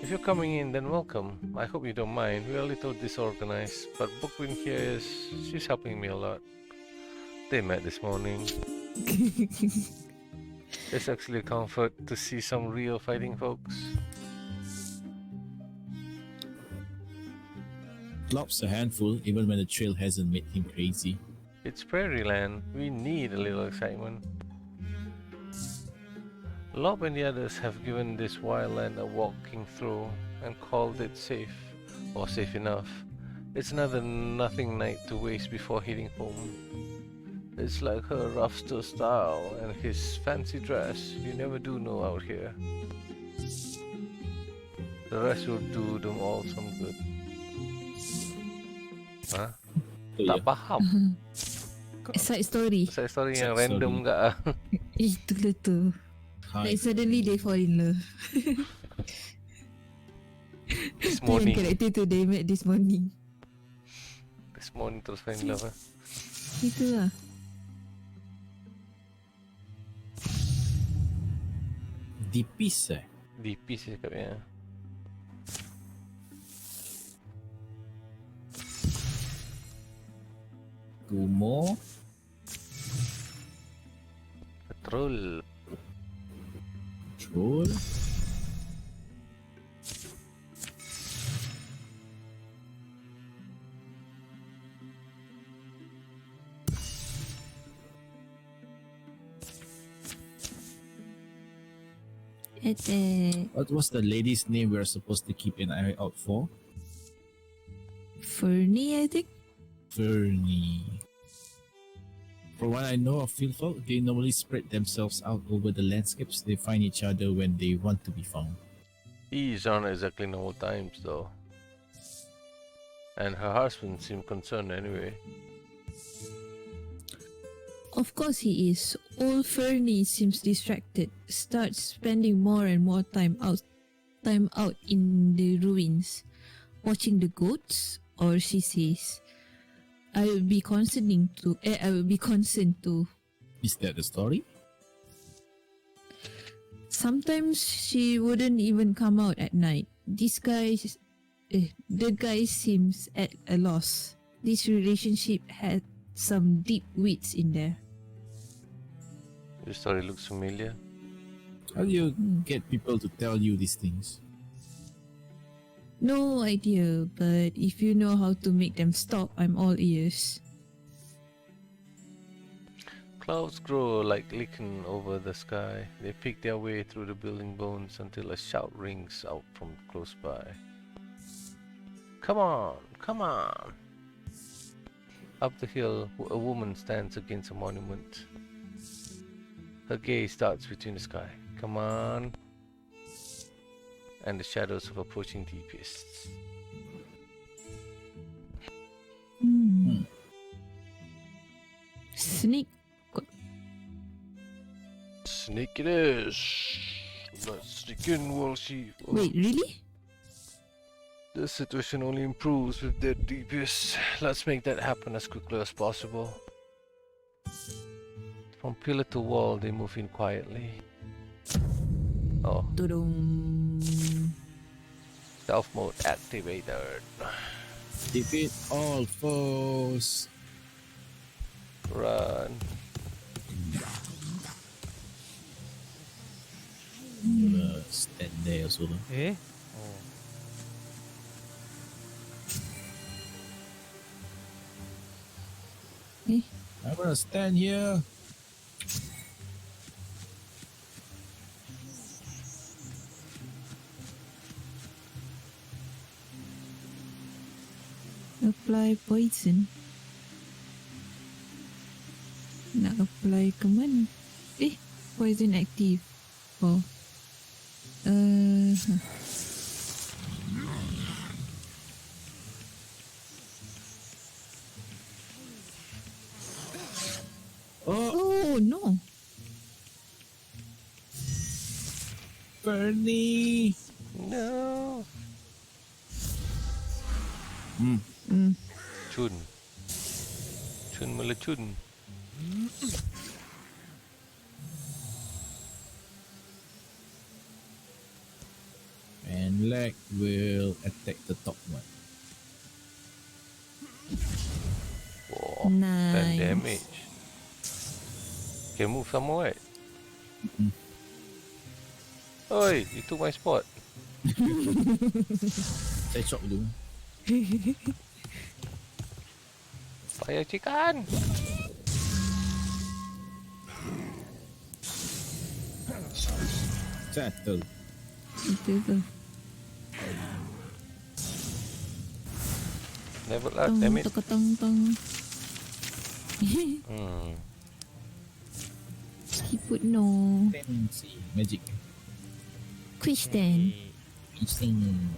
Speaker 4: If you're coming in, then welcome. I hope you don't mind. We're a little disorganized, but Brooklyn here she's helping me a lot. They met this morning. It's actually a comfort to see some real fighting folks.
Speaker 3: Lop's a handful, even when the trail hasn't made him crazy.
Speaker 4: It's prairie land. We need a little excitement. Lob and the others have given this wild land a walking through and called it safe, or safe enough. It's another nothing night to waste before heading home. It's like her roughster style and his fancy dress. You never do know out here. The rest will do them all some good. Huh?
Speaker 3: Oh,
Speaker 4: Tak
Speaker 3: yeah.
Speaker 4: faham.
Speaker 1: Side story.
Speaker 4: Side story yang
Speaker 3: Side
Speaker 4: random
Speaker 3: story.
Speaker 4: ke?
Speaker 1: Itulah tu.
Speaker 3: Hi.
Speaker 1: Like suddenly they fall in love.
Speaker 4: This
Speaker 1: Tu yang
Speaker 4: morning.
Speaker 1: karakter tu they met this morning.
Speaker 4: This morning terus fall in love.
Speaker 1: Itulah.
Speaker 3: Dipis
Speaker 4: DP sih cakapnya.
Speaker 3: Gumo.
Speaker 4: Betul.
Speaker 3: Troll. What was the lady's name we're supposed to keep an eye out for?
Speaker 1: Fernie, I think.
Speaker 3: Fernie. From what I know of field folk, they normally spread themselves out over the landscapes. They find each other when they want to be found.
Speaker 4: These aren't exactly normal times though. And her husband seemed concerned anyway.
Speaker 1: Of course he is. Old Fernie seems distracted. Starts spending more and more time out in the ruins, watching the goats. Or she says, I will be concerned too.
Speaker 3: Is that the story?
Speaker 1: Sometimes she wouldn't even come out at night. The guy seems at a loss. This relationship had some deep weeds in there.
Speaker 4: Your story looks familiar.
Speaker 3: How do you get people to tell you these things?
Speaker 1: No idea, but if you know how to make them stop, I'm all ears.
Speaker 4: Clouds grow like lichen over the sky. They pick their way through the building bones until a shout rings out from close by. Come on, come on! Up the hill, a woman stands against a monument. Her gaze darts between the sky. Come on! And the shadows of approaching deepists.
Speaker 1: Sneak.
Speaker 4: Sneak it is! Let's sneak in while she...
Speaker 1: Wait, really?
Speaker 4: The situation only improves with their deepists. Let's make that happen as quickly as possible. From pillar to wall, they move in quietly. Oh,
Speaker 1: Tudum.
Speaker 4: stealth mode activated.
Speaker 3: Defeat all foes.
Speaker 4: Run.
Speaker 3: Gonna stand there also lah.
Speaker 2: Eh? Oh.
Speaker 1: Eh?
Speaker 3: I'm gonna stand here.
Speaker 1: Apply poison. Nak apply ke mana? Poison active. Oh. Oh no.
Speaker 3: Bernie.
Speaker 4: No. Chun. Chun melecun.
Speaker 3: And leg will attack the top one.
Speaker 4: Whoa. 10
Speaker 1: Nice.
Speaker 4: damage. Can move some more, right? Oi, you took my spot.
Speaker 3: Saya chop dulu.
Speaker 4: Fire chicken.
Speaker 3: Settle.
Speaker 1: Itu tu.
Speaker 4: Never lah,
Speaker 1: Tong,
Speaker 4: damn it.
Speaker 1: tong, tong, tong. He put no.
Speaker 3: Fancy magic.
Speaker 1: Question.
Speaker 3: Missing.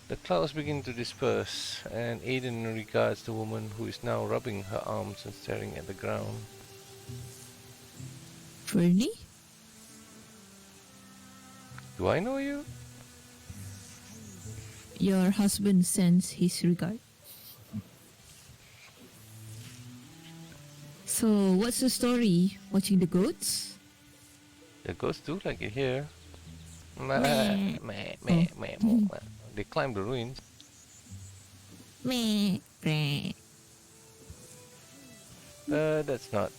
Speaker 4: The clouds begin to disperse, and Aiden regards the woman who is now rubbing her arms and staring at the ground.
Speaker 1: Fernie?
Speaker 4: Do I know you?
Speaker 1: Your husband sends his regard. So, what's the story? Watching the goats?
Speaker 4: The ghosts do like it here.
Speaker 1: Meh.
Speaker 4: They climb the ruins.
Speaker 1: Meh. Meh.
Speaker 4: That's not.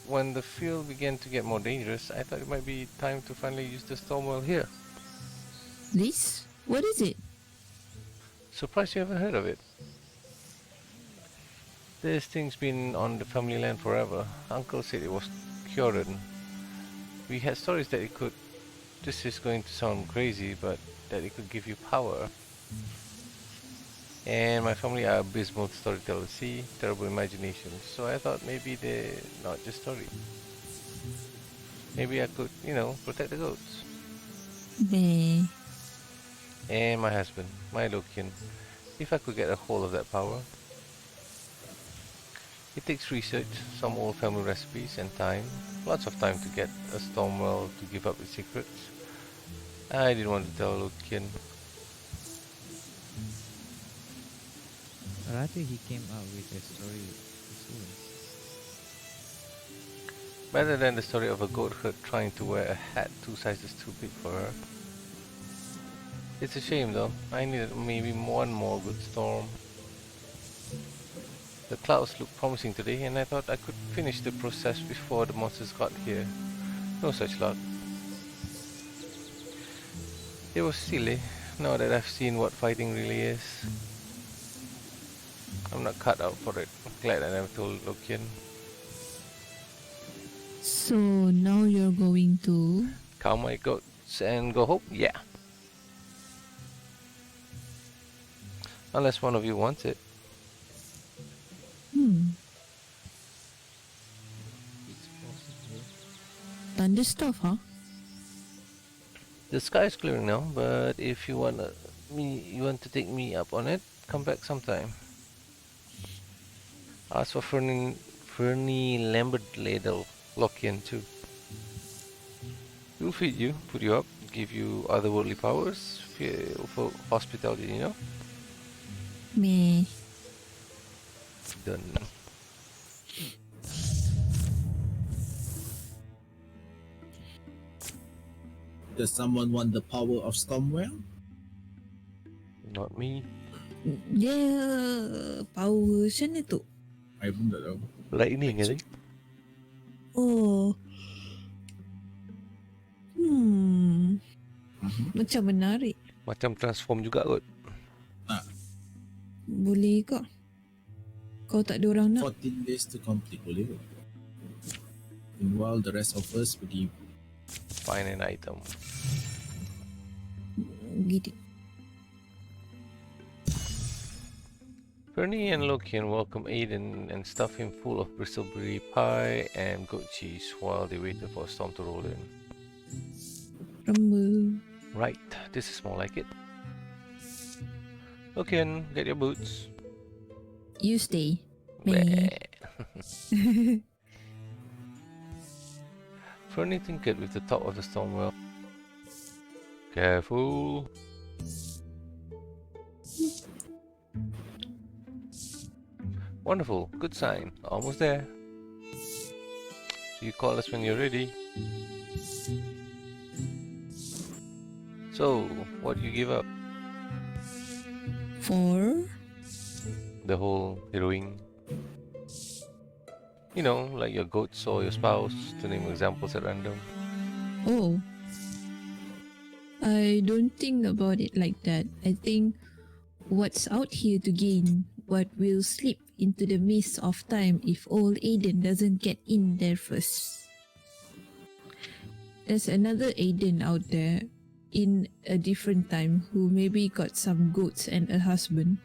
Speaker 4: When the field began to get more dangerous, I thought it might be time to finally use the storm well here.
Speaker 1: This? What is it?
Speaker 4: Surprised you haven't heard of it. This thing's been on the family land forever. Uncle said it was cured. We had stories that it could... This is going to sound crazy, but that it could give you power. And my family are abysmal storytellers. See, terrible imagination. So I thought maybe they're not just stories. Maybe I could, protect the goats.
Speaker 1: Meh.
Speaker 4: And my husband, my Lokian. If I could get a hold of that power. It takes research, some old family recipes, and time. Lots of time to get a Stormwell to give up its secrets. I didn't want to tell Lokian.
Speaker 2: Rather he came out with a story soon.
Speaker 4: Better than the story of a goat herd trying to wear a hat 2 sizes too big for her. It's a shame though. I needed maybe one more good storm. The clouds look promising today, and I thought I could finish the process before the monsters got here. No such luck. It was silly, now that I've seen what fighting really is. I'm not cut out for it. Glad I never told Lokian.
Speaker 1: So now you're going to...
Speaker 4: Count my goats and go home? Yeah. Unless one of you wants it.
Speaker 2: It's possible.
Speaker 1: Thunder stuff, huh?
Speaker 4: The sky is clearing now, but if you want to take me up on it, come back sometime. Ask for Fernie Lambert Ladle Lokian too. He'll feed you, put you up, give you otherworldly powers, for hospitality, you know?
Speaker 1: Meh.
Speaker 4: Done.
Speaker 3: Does someone want the power of Stormwell?
Speaker 4: Not me.
Speaker 1: Dia power macam mana tu?
Speaker 3: I pun tak tahu.
Speaker 4: Lightning, I think.
Speaker 1: Oh. Macam menarik.
Speaker 4: Macam transform juga kot.
Speaker 1: Boleh ke? Kau tak ada orang nak?
Speaker 3: 14 days to complete, boleh ke? Meanwhile, the rest of us pergi.
Speaker 4: Find an item.
Speaker 1: Gitu.
Speaker 4: Fernie and Lokian welcome Aiden and stuff him full of bristleberry pie and goat cheese while they waited for a storm to roll in.
Speaker 1: Rumble.
Speaker 4: Right, this is more like it. Lokian, get your boots.
Speaker 1: You stay. Meh.
Speaker 4: Bleh. Fernie tinkered with the top of the storm well. Careful. Wonderful, good sign. Almost there. You call us when you're ready. So, what do you give up?
Speaker 1: For?
Speaker 4: The whole heroine? You know, like your goats or your spouse, to name examples at random.
Speaker 1: Oh. I don't think about it like that. I think what's out here to gain? What will slip into the mist of time if old Aiden doesn't get in there first? There's another Aiden out there in a different time who maybe got some goats and a husband.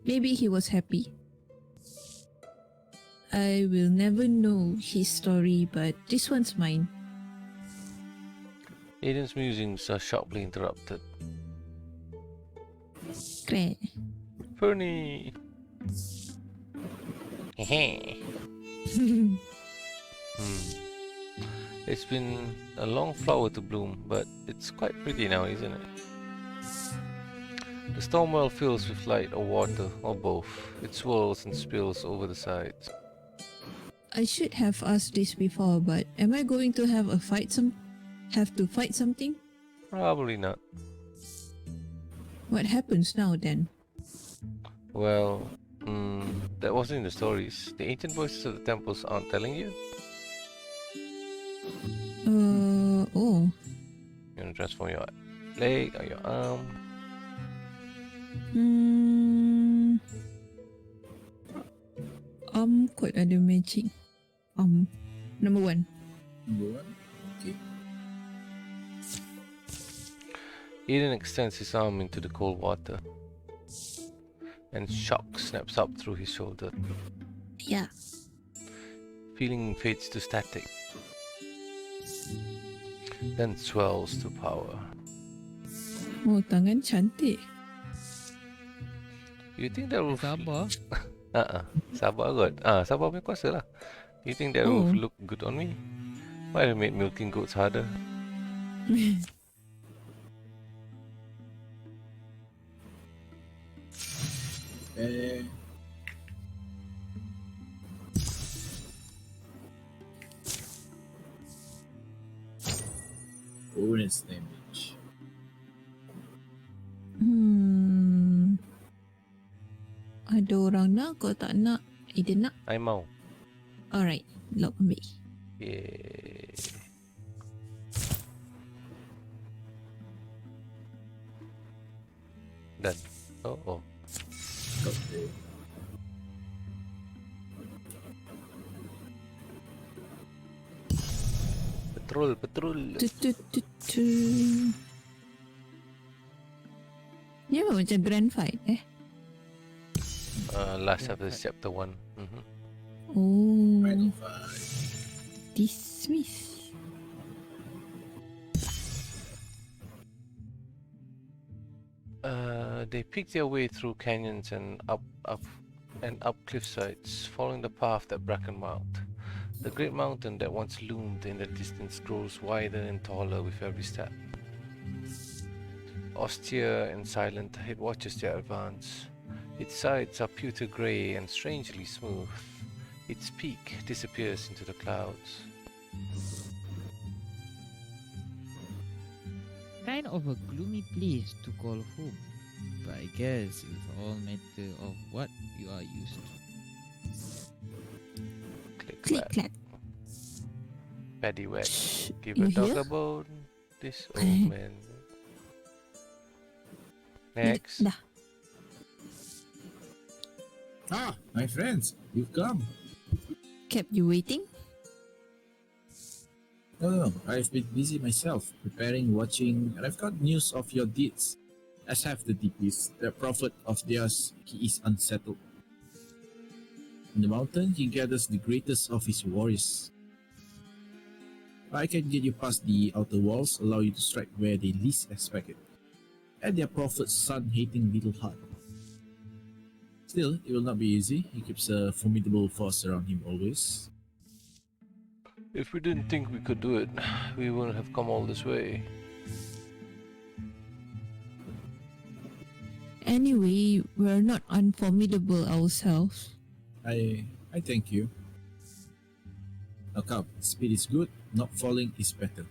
Speaker 1: Maybe he was happy. I will never know his story, but this one's mine.
Speaker 4: Aiden's musings are sharply interrupted.
Speaker 1: Great.
Speaker 4: Fernie! Hehe. It's been a long flower to bloom, but it's quite pretty now, isn't it? The storm well fills with light or water, or both. It swirls and spills over the sides.
Speaker 1: I should have asked this before, but am I going to have to fight something?
Speaker 4: Probably not.
Speaker 1: What happens now then?
Speaker 4: Well, that wasn't in the stories. The ancient voices of the temples aren't telling you?
Speaker 1: Oh.
Speaker 4: You wanna transform your leg or your arm?
Speaker 1: Kot ada magic. Number 1.
Speaker 3: Number 1. Okay.
Speaker 4: Aiden extends his arm into the cold water, and shock snaps up through his shoulder.
Speaker 1: Yeah.
Speaker 4: Feeling fades to static, then swells to power.
Speaker 1: Oh, tangan cantik.
Speaker 4: You think that will
Speaker 2: Sabar.
Speaker 4: Sabar kot. Sabar punya kuasa lah. You think that will look good on me? Might have made milking goats harder.
Speaker 3: Bonus damage.
Speaker 1: Ada orang nak, kau tak nak. Aiden nak.
Speaker 4: I mau.
Speaker 1: Alright, lock ambil.
Speaker 4: Yeah. Done. Oh.
Speaker 3: Okay.
Speaker 4: Patrol, patrol.
Speaker 1: Ni memang macam grand fight
Speaker 4: Last episode, chapter 1.
Speaker 1: Oh,
Speaker 3: Final fight.
Speaker 1: dismiss.
Speaker 4: They pick their way through canyons and up cliff sides, following the path that Bracken marked. The great mountain that once loomed in the distance grows wider and taller with every step. Austere and silent, it watches their advance. Its sides are pewter grey and strangely smooth. Its peak disappears into the clouds.
Speaker 2: Kind of a gloomy place to call home, but I guess it's all matter of what you are used to.
Speaker 4: Click,
Speaker 1: Click
Speaker 4: clack.
Speaker 1: clack.
Speaker 4: Paddy whack. Give
Speaker 1: You
Speaker 4: a dog
Speaker 1: hear?
Speaker 4: a bone. This old man. Next.
Speaker 1: Dah.
Speaker 3: Ah, my friends, you've come.
Speaker 1: Kept you waiting?
Speaker 3: No, I've been busy myself, preparing, watching, and I've got news of your deeds. As have the DPs, the prophet of theirs, he is unsettled. In the mountain, he gathers the greatest of his warriors. I can get you past the outer walls, allow you to strike where they least expect it, and their prophet's sun-hating little heart. Still, it will not be easy. He keeps a formidable force around him always.
Speaker 4: If we didn't think we could do it, we wouldn't have come all this way.
Speaker 1: Anyway, we're not unformidable ourselves.
Speaker 3: I thank you. Now come, speed is good, not falling is better.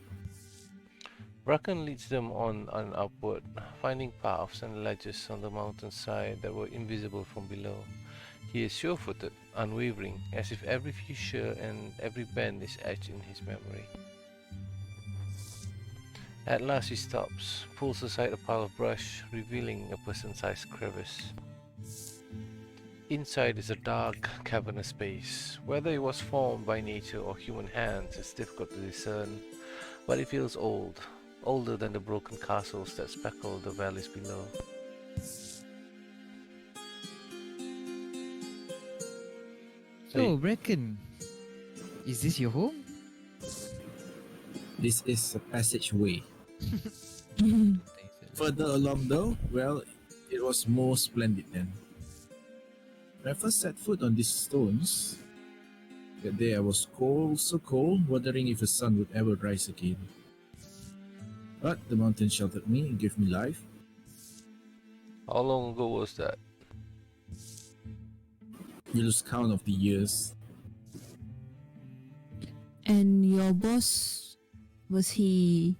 Speaker 4: Bracken leads them on and upward, finding paths and ledges on the mountainside that were invisible from below. He is sure-footed, unwavering, as if every fissure and every bend is etched in his memory. At last he stops, pulls aside a pile of brush, revealing a person-sized crevice. Inside is a dark, cavernous space. Whether it was formed by nature or human hands is difficult to discern, but it feels old, older than the broken castles that speckle the valleys below.
Speaker 2: So, Bracken, is this your home?
Speaker 3: This is a passageway. Further along though, well, it was more splendid then. When I first set foot on these stones, that day I was cold, so cold, wondering if the sun would ever rise again. But the mountain sheltered me and gave me life.
Speaker 4: How long ago was that?
Speaker 3: You lose count of the years.
Speaker 1: And your boss, was he...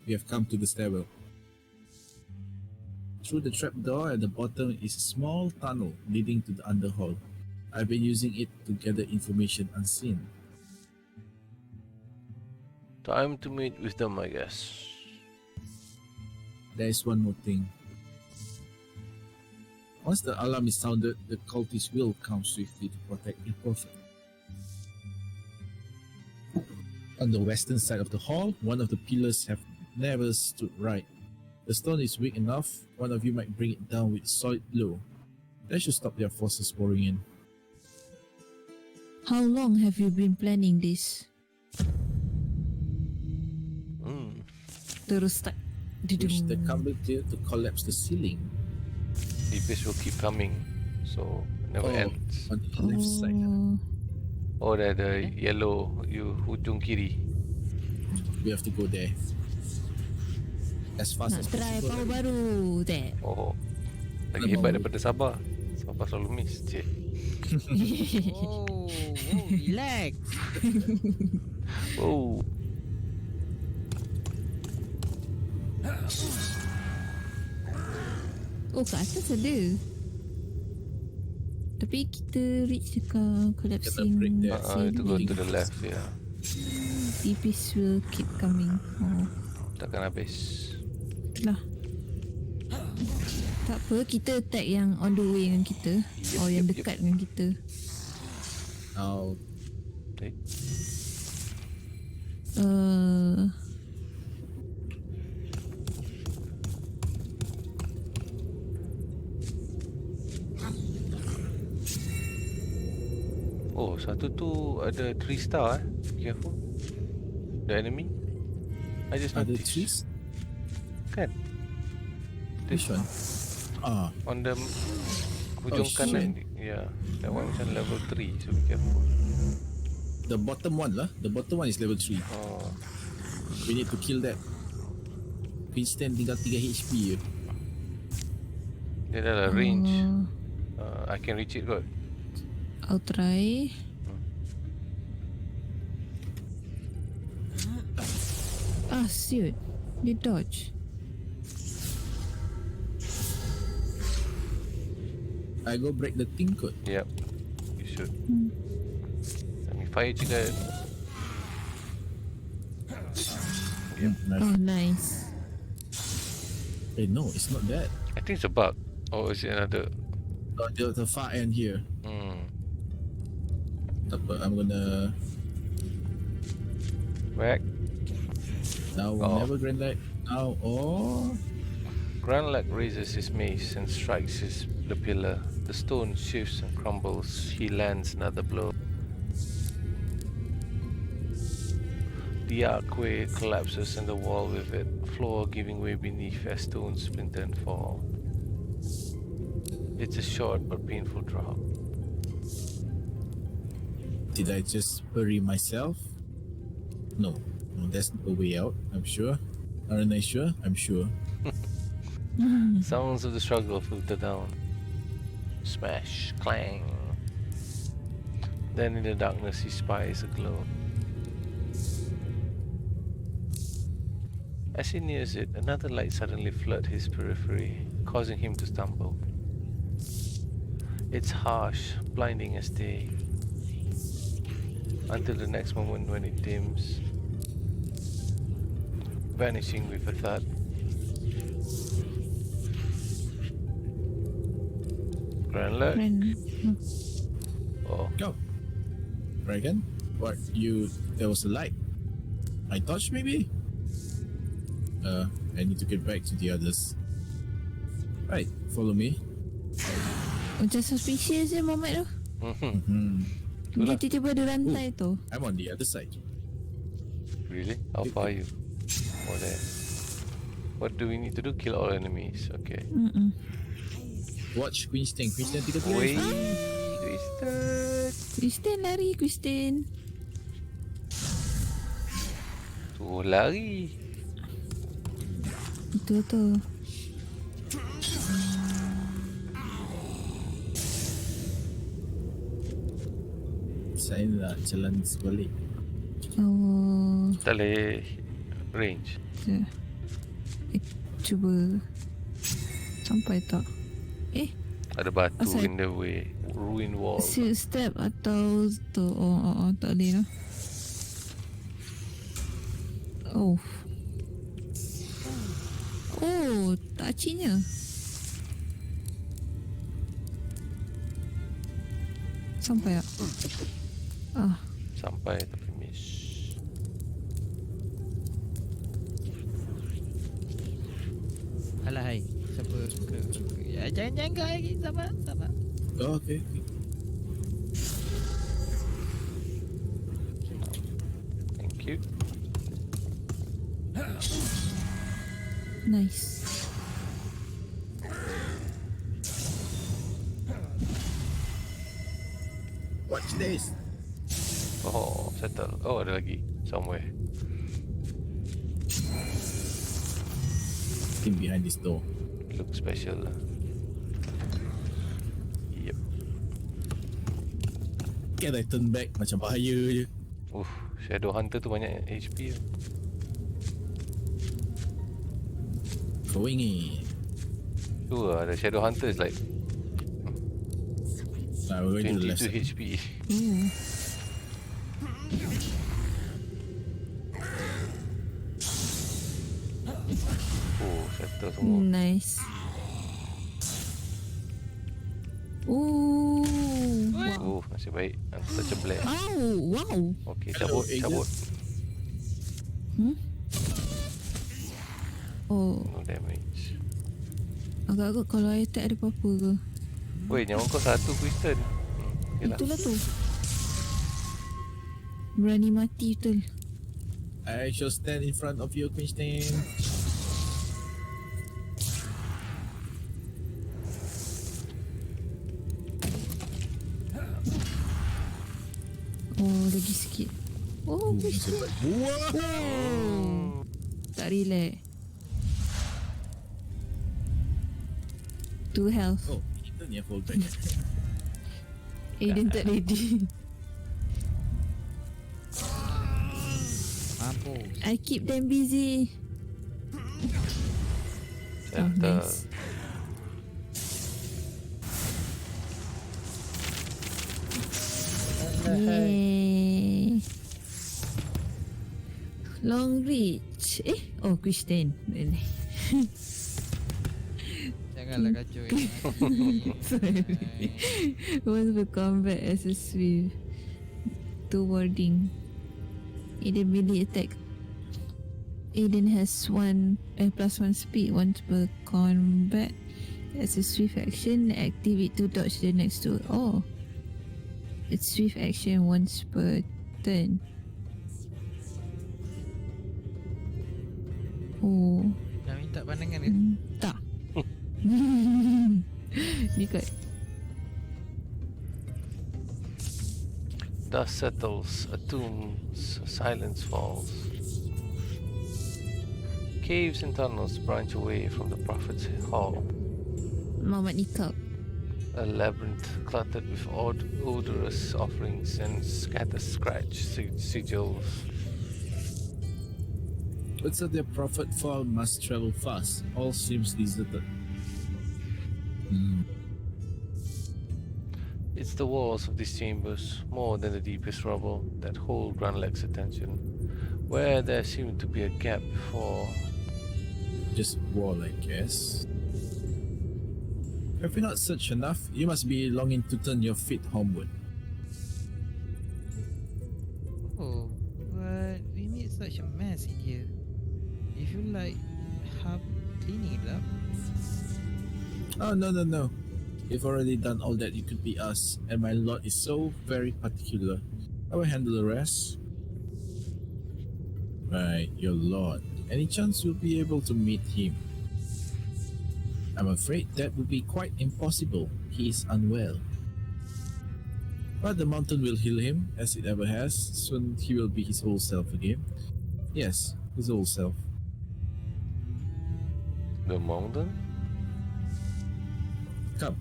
Speaker 3: We have come to the stairwell. Through the trapdoor at the bottom is a small tunnel leading to the underhall. I've been using it to gather information unseen.
Speaker 4: Time to meet with them, I guess.
Speaker 3: There is one more thing. Once the alarm is sounded, the cultists will come swiftly to protect the prophet. On the western side of the hall, one of the pillars have never stood right. The stone is weak enough, one of you might bring it down with a solid blow. That should stop their forces pouring in.
Speaker 1: How long have you been planning this? Terus tak...
Speaker 3: Push the cumulative to collapse the ceiling.
Speaker 4: DPS will keep coming, so it never ends.
Speaker 3: On the left side.
Speaker 1: Oh,
Speaker 4: Oh, the yellow, you hujung kiri.
Speaker 3: We have to go there. As fast
Speaker 1: nak
Speaker 3: as
Speaker 1: try
Speaker 3: possible.
Speaker 1: power baru, tak?
Speaker 4: Oh, lagi hebat daripada Sabah. Sabah selalu miss, cik.
Speaker 2: Oh, relax.
Speaker 4: Oh,
Speaker 1: Oh, kat atas ada. Tapi kita reach dekat collapsing
Speaker 3: break there.
Speaker 4: to go to the left, yeah.
Speaker 1: DPs will keep coming. Oh,
Speaker 4: Takkan habis.
Speaker 1: itulah. Tak apa, kita attack yang on the way dengan kita. Or yang
Speaker 4: yep.
Speaker 1: dekat dengan kita.
Speaker 3: Now,
Speaker 4: Okay. Oh, satu tu ada 3 star Careful. The enemy. I just
Speaker 3: Are the
Speaker 4: noticed.
Speaker 3: trees?
Speaker 4: Kan?
Speaker 3: Which one? Ah,
Speaker 4: On the hujung
Speaker 3: Oh,
Speaker 4: kanan. Yeah. That one macam level 3. So be careful.
Speaker 3: the bottom one lah. The bottom one is level 3.
Speaker 4: Oh.
Speaker 3: We need to kill that. Winston tinggal 3 HP je.
Speaker 4: Dia dah lah range. I can reach it kot.
Speaker 1: I'll try. Ah, shoot. Dia dodge.
Speaker 3: I go break the thing kot.
Speaker 4: Yep. You should. Let me fire chicken.
Speaker 3: Nice.
Speaker 1: Oh, nice.
Speaker 3: No, it's not that.
Speaker 4: I think it's a bug. Or is it another?
Speaker 3: The far end here. Tak apa, I'm gonna...
Speaker 4: Whack.
Speaker 3: Now, never grand light. Now,
Speaker 4: Grand Lag raises his mace and strikes the pillar. The stone shifts and crumbles. He lands another blow. The archway collapses and the wall with it, floor giving way beneath as stones splinter and fall. It's a short but painful drop.
Speaker 3: did I just bury myself? No, that's a way out, I'm sure. Aren't I sure? I'm sure.
Speaker 4: Sounds of the struggle filter down. Smash, clang. Then in the darkness he spies a glow. As he nears it, another light suddenly floods his periphery, causing him to stumble. It's harsh, blinding as day, until the next moment when it dims, vanishing with a thud. Grand luck. Oh,
Speaker 3: Go. Dragon? What? There was a light. I touched maybe? I need to get back to the others. Right, follow me.
Speaker 1: Macam suspicious je Muhammad tu. Dia tiba-tiba ada rantai tu.
Speaker 3: I'm on the other side.
Speaker 4: Really? How far are you? Oh, there. What do we need to do? Kill all enemies. Okay.
Speaker 3: Watch Queen's Tank 3
Speaker 4: Wait,
Speaker 3: players.
Speaker 1: Kristen lari, Kristen.
Speaker 4: tu lari.
Speaker 1: Itu tu.
Speaker 3: Saya nak jalan sebalik.
Speaker 1: Oh.
Speaker 4: Tak boleh range.
Speaker 1: Cuba. Sampai tak?
Speaker 4: Ada batu
Speaker 1: Asal-
Speaker 4: in the way. Ruin wall.
Speaker 1: Step atau tu. Oh, tak boleh lah. Oh. Oh, tak acinya. Sampai tak?
Speaker 4: Sampai tapi miss.
Speaker 2: Alah hai. Siapa ya, jangan kau lagi. Sabar.
Speaker 3: Oh, okay.
Speaker 4: Thank you.
Speaker 1: Nice.
Speaker 3: Watch this.
Speaker 4: Oh, settle. Oh, ada lagi. Somewhere.
Speaker 3: Him behind this door.
Speaker 4: Look special lah. Yep.
Speaker 3: Can I turn back? Macam bahaya je.
Speaker 4: Shadow Hunter tu banyak HP lah.
Speaker 3: Going in.
Speaker 4: Tu lah, the Shadow Hunter is like
Speaker 3: Nah, we're going to the left
Speaker 4: 22
Speaker 3: side.
Speaker 4: HP. Oh, settle semua.
Speaker 1: Nice. Oh. Wow.
Speaker 4: Oh, nasib baik. Aku tak ceblek.
Speaker 1: Oh, wow.
Speaker 4: Okay,
Speaker 3: Hello,
Speaker 4: cabut.
Speaker 1: Oh,
Speaker 4: No damage.
Speaker 1: agak-agak kalau I attack ada apa-apa ke?
Speaker 4: Weh, nyawa kau satu Kristen. Yelah.
Speaker 1: Itulah tu. Berani mati betul.
Speaker 3: I shall stand in front of you, Christine.
Speaker 1: Oh, lagi sikit. Oh,
Speaker 3: Nasib baik. Wah!
Speaker 1: oh. Tak relax. 2 health.
Speaker 3: Oh, itu ni full back.
Speaker 1: Aiden tak ready.
Speaker 2: Mampus.
Speaker 1: I keep them busy. Oh,
Speaker 4: Settle.
Speaker 1: nice. Yay. Long reach. Oh, Christian.
Speaker 2: Janganlah kacau yang
Speaker 1: Sorry. Once per combat as a swift. 2 warding. Aiden melee attack. Aiden has +1 speed once per combat. As a swift action, activate to dodge the next two. Oh, it's swift action once per turn. Oh,
Speaker 2: Dah minta pandangan ke?
Speaker 1: tak. Ni kat
Speaker 4: Dust settles, a tomb's silence falls. Caves and tunnels branch away from the prophet's hall.
Speaker 1: Muhammad Nikab.
Speaker 4: A labyrinth cluttered with odorous offerings and scratch sigils.
Speaker 3: But so the prophet fall must travel fast. All seems deserted.
Speaker 4: It's the walls of these chambers, more than the deepest rubble, that hold Grandleg's attention. Where there seemed to be a gap for...
Speaker 3: Just wall, I guess. Have you not searched enough? You must be longing to turn your feet homeward.
Speaker 2: Oh, but we made such a mess in here. If you like help cleaning it up.
Speaker 3: Oh, no. You've already done all that you could be asked, and my lord is so very particular. I will handle the rest. Right, your lord. Any chance you'll be able to meet him? I'm afraid that would be quite impossible. He is unwell. But the mountain will heal him, as it ever has. Soon he will be his whole self again. Yes, his whole self.
Speaker 4: The mountain?
Speaker 3: Come,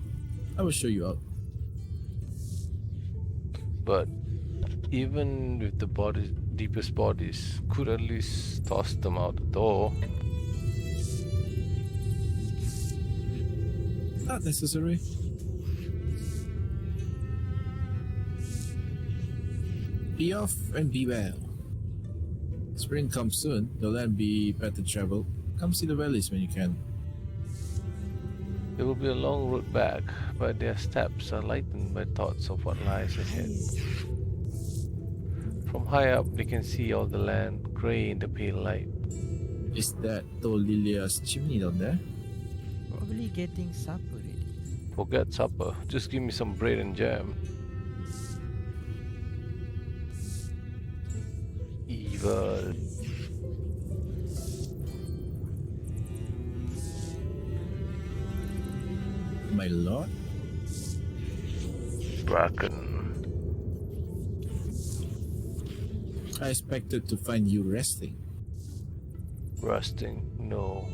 Speaker 3: I will show you out.
Speaker 4: But even with the deepest bodies, could at least toss them out the door.
Speaker 3: Not necessary. Be off and be well. Spring comes soon, the land be better traveled. Come see the valleys when you can.
Speaker 4: It will be a long road back, but their steps are lightened by thoughts of what lies ahead. From high up, they can see all the land, grey in the pale light.
Speaker 3: Is that Tolilia's chimney down there?
Speaker 2: Probably getting supper ready.
Speaker 4: Forget supper, just give me some bread and jam. Evil.
Speaker 3: My lord?
Speaker 4: Bracken.
Speaker 3: I expected to find you resting.
Speaker 4: Rusting, no.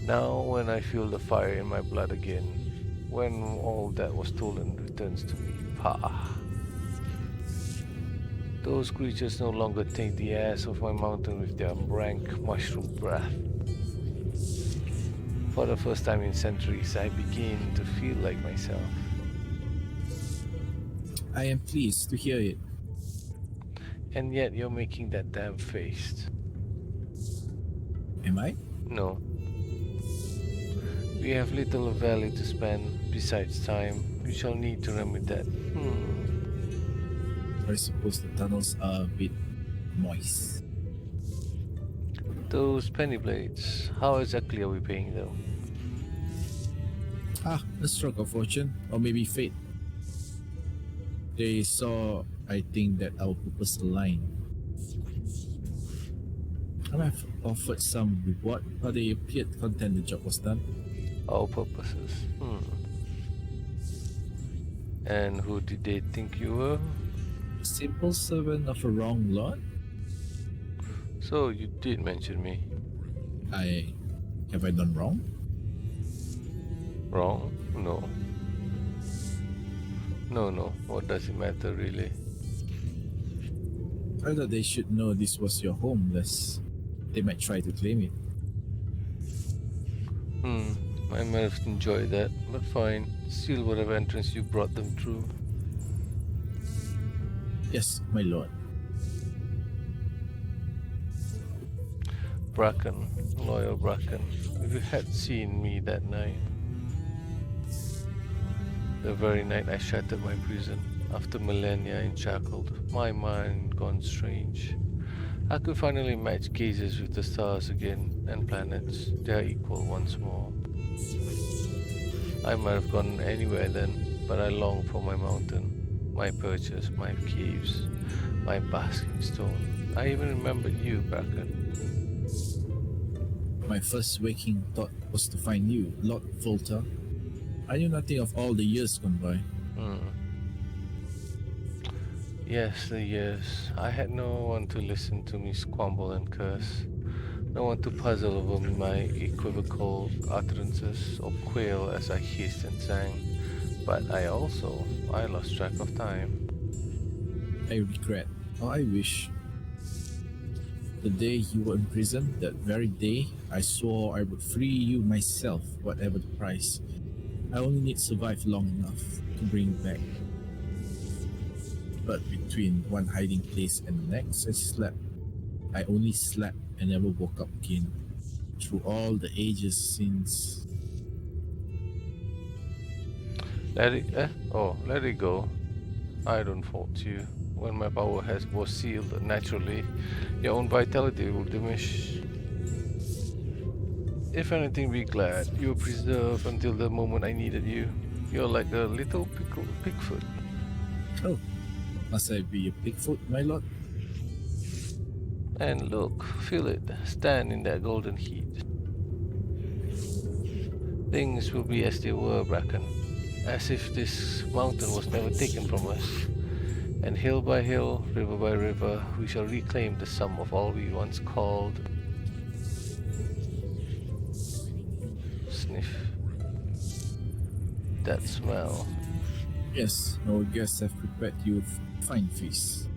Speaker 4: Now when I feel the fire in my blood again, when all that was stolen returns to me, pah. Those creatures no longer take the airs of my mountain with their rank mushroom breath. For the first time in centuries, I begin to feel like myself.
Speaker 3: I am pleased to hear it.
Speaker 4: And yet you're making that damn face.
Speaker 3: Am I?
Speaker 4: No. We have little value to spend. Besides time, we shall need to remedy that.
Speaker 3: I suppose the tunnels are a bit moist.
Speaker 4: Those penny blades, how exactly are we paying them?
Speaker 3: A stroke of fortune, or maybe fate. They saw, I think, that our purpose aligned. I might have offered some reward, but they appeared content the job was done.
Speaker 4: Our purposes. And who did they think you were?
Speaker 3: Simple servant of a wrong lord?
Speaker 4: So you did mention me.
Speaker 3: Have I done wrong?
Speaker 4: Wrong? No. No. What does it matter really?
Speaker 3: I thought they should know this was your home, lest they might try to claim it.
Speaker 4: I might have enjoyed that, but fine. Seal whatever entrance you brought them through.
Speaker 3: Yes, my lord.
Speaker 4: Bracken, loyal Bracken, if you had seen me that night. The very night I shattered my prison, after millennia enshackled, my mind gone strange. I could finally match gazes with the stars again, and planets, they are equal once more. I might have gone anywhere then, but I long for my mountain, my perches, my caves, my basking stone. I even remembered you, Bracken.
Speaker 3: My first waking thought was to find you, Lord Volta. I knew nothing of all the years gone by.
Speaker 4: Yes, the years. I had no one to listen to me squabble and curse. No one to puzzle over my equivocal utterances or quail as I hissed and sang. But I lost track of time.
Speaker 3: I regret, or I wish. The day you were in prison, that very day, I swore I would free you myself, whatever the price. I only need to survive long enough to bring you back. But between one hiding place and the next, I slept. I only slept and never woke up again. Through all the ages since.
Speaker 4: Let it go. I don't fault you. When my power was sealed, naturally, your own vitality will diminish. If anything, be glad you were preserved until the moment I needed you. You're like a little Bigfoot.
Speaker 3: Oh, must I be a Bigfoot, my lord?
Speaker 4: And look, feel it, stand in that golden heat. Things will be as they were, Bracken, as if this mountain was never taken from us. And hill by hill, river by river, we shall reclaim the sum of all we once called. Sniff. That smell.
Speaker 3: Yes, our guests have prepared you a fine feast.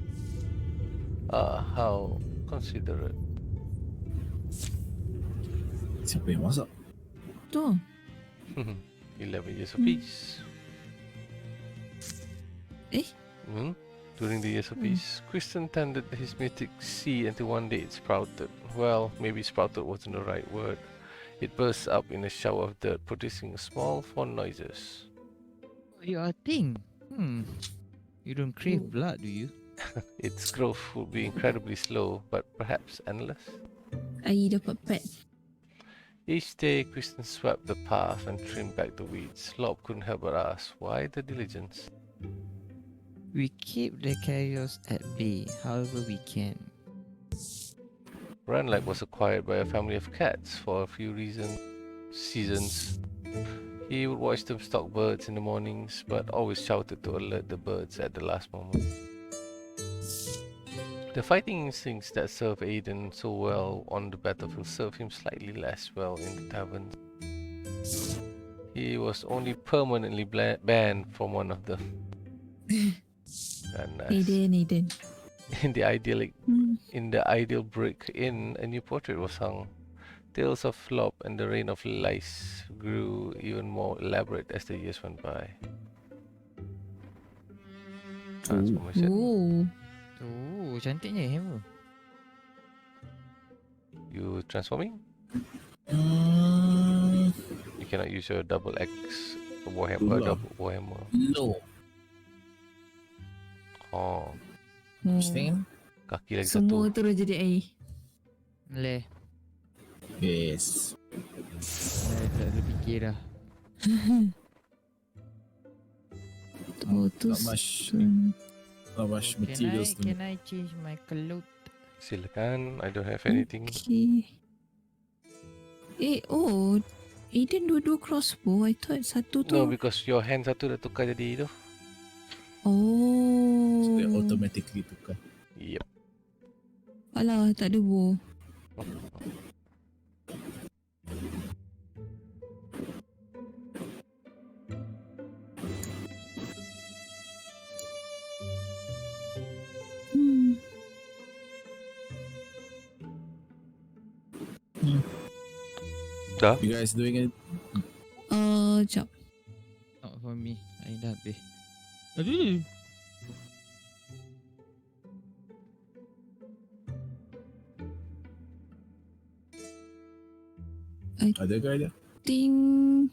Speaker 4: Ah, how considerate.
Speaker 3: Siapa yang masak?
Speaker 1: Tu.
Speaker 4: 11 years of peace.
Speaker 1: Eh?
Speaker 4: During the years of peace, Kristen tended his mythic seed until one day it sprouted. Well, maybe sprouted wasn't the right word. It burst up in a shower of dirt, producing small fond noises.
Speaker 2: You are a thing. You don't crave blood, do you?
Speaker 4: Its growth would be incredibly slow, but perhaps endless.
Speaker 1: I dapat pet.
Speaker 4: Each day, Kristen swept the path and trimmed back the weeds. Lob couldn't help but ask, why the diligence?
Speaker 2: We keep the chaos at bay however we can.
Speaker 4: Ranlag was acquired by a family of cats for a few seasons. He would watch them stalk birds in the mornings, but always shouted to alert the birds at the last moment. The fighting instincts that served Aiden so well on the battlefield served him slightly less well in the taverns. He was only permanently banned from one of them.
Speaker 1: Aiden.
Speaker 4: In the ideal brick inn, a new portrait was hung. Tales of Flop and the reign of Lyse grew even more elaborate as the years went by. Transformation.
Speaker 2: Oh, cantiknya hammer.
Speaker 4: You transforming?
Speaker 3: Mm,
Speaker 4: You cannot use your double X Warhammer. Double Warhammer.
Speaker 3: no.
Speaker 4: Oh,
Speaker 3: Understand?
Speaker 4: kaki lagi
Speaker 1: Semua
Speaker 4: satu.
Speaker 1: terus jadi air.
Speaker 2: Leh.
Speaker 3: Yes.
Speaker 2: Tak ada fikir dah.
Speaker 1: Oh, tu
Speaker 3: Not much.
Speaker 1: stone.
Speaker 3: Not much materials to
Speaker 2: Can I change my clothes?
Speaker 4: Silakan, I don't have anything.
Speaker 1: Okay. Oh, Eden dua-dua crossbow. I thought satu tu.
Speaker 4: No, because your hand satu dah tukar jadi tu.
Speaker 3: So they
Speaker 1: Oh.
Speaker 3: automatically tukar.
Speaker 4: Yep.
Speaker 1: Alah, tak ada bow.
Speaker 4: Dah?
Speaker 3: You guys doing it?
Speaker 1: Jap.
Speaker 2: Not for me. I dah habis. Aduh.
Speaker 3: Ada ke ada?
Speaker 1: Think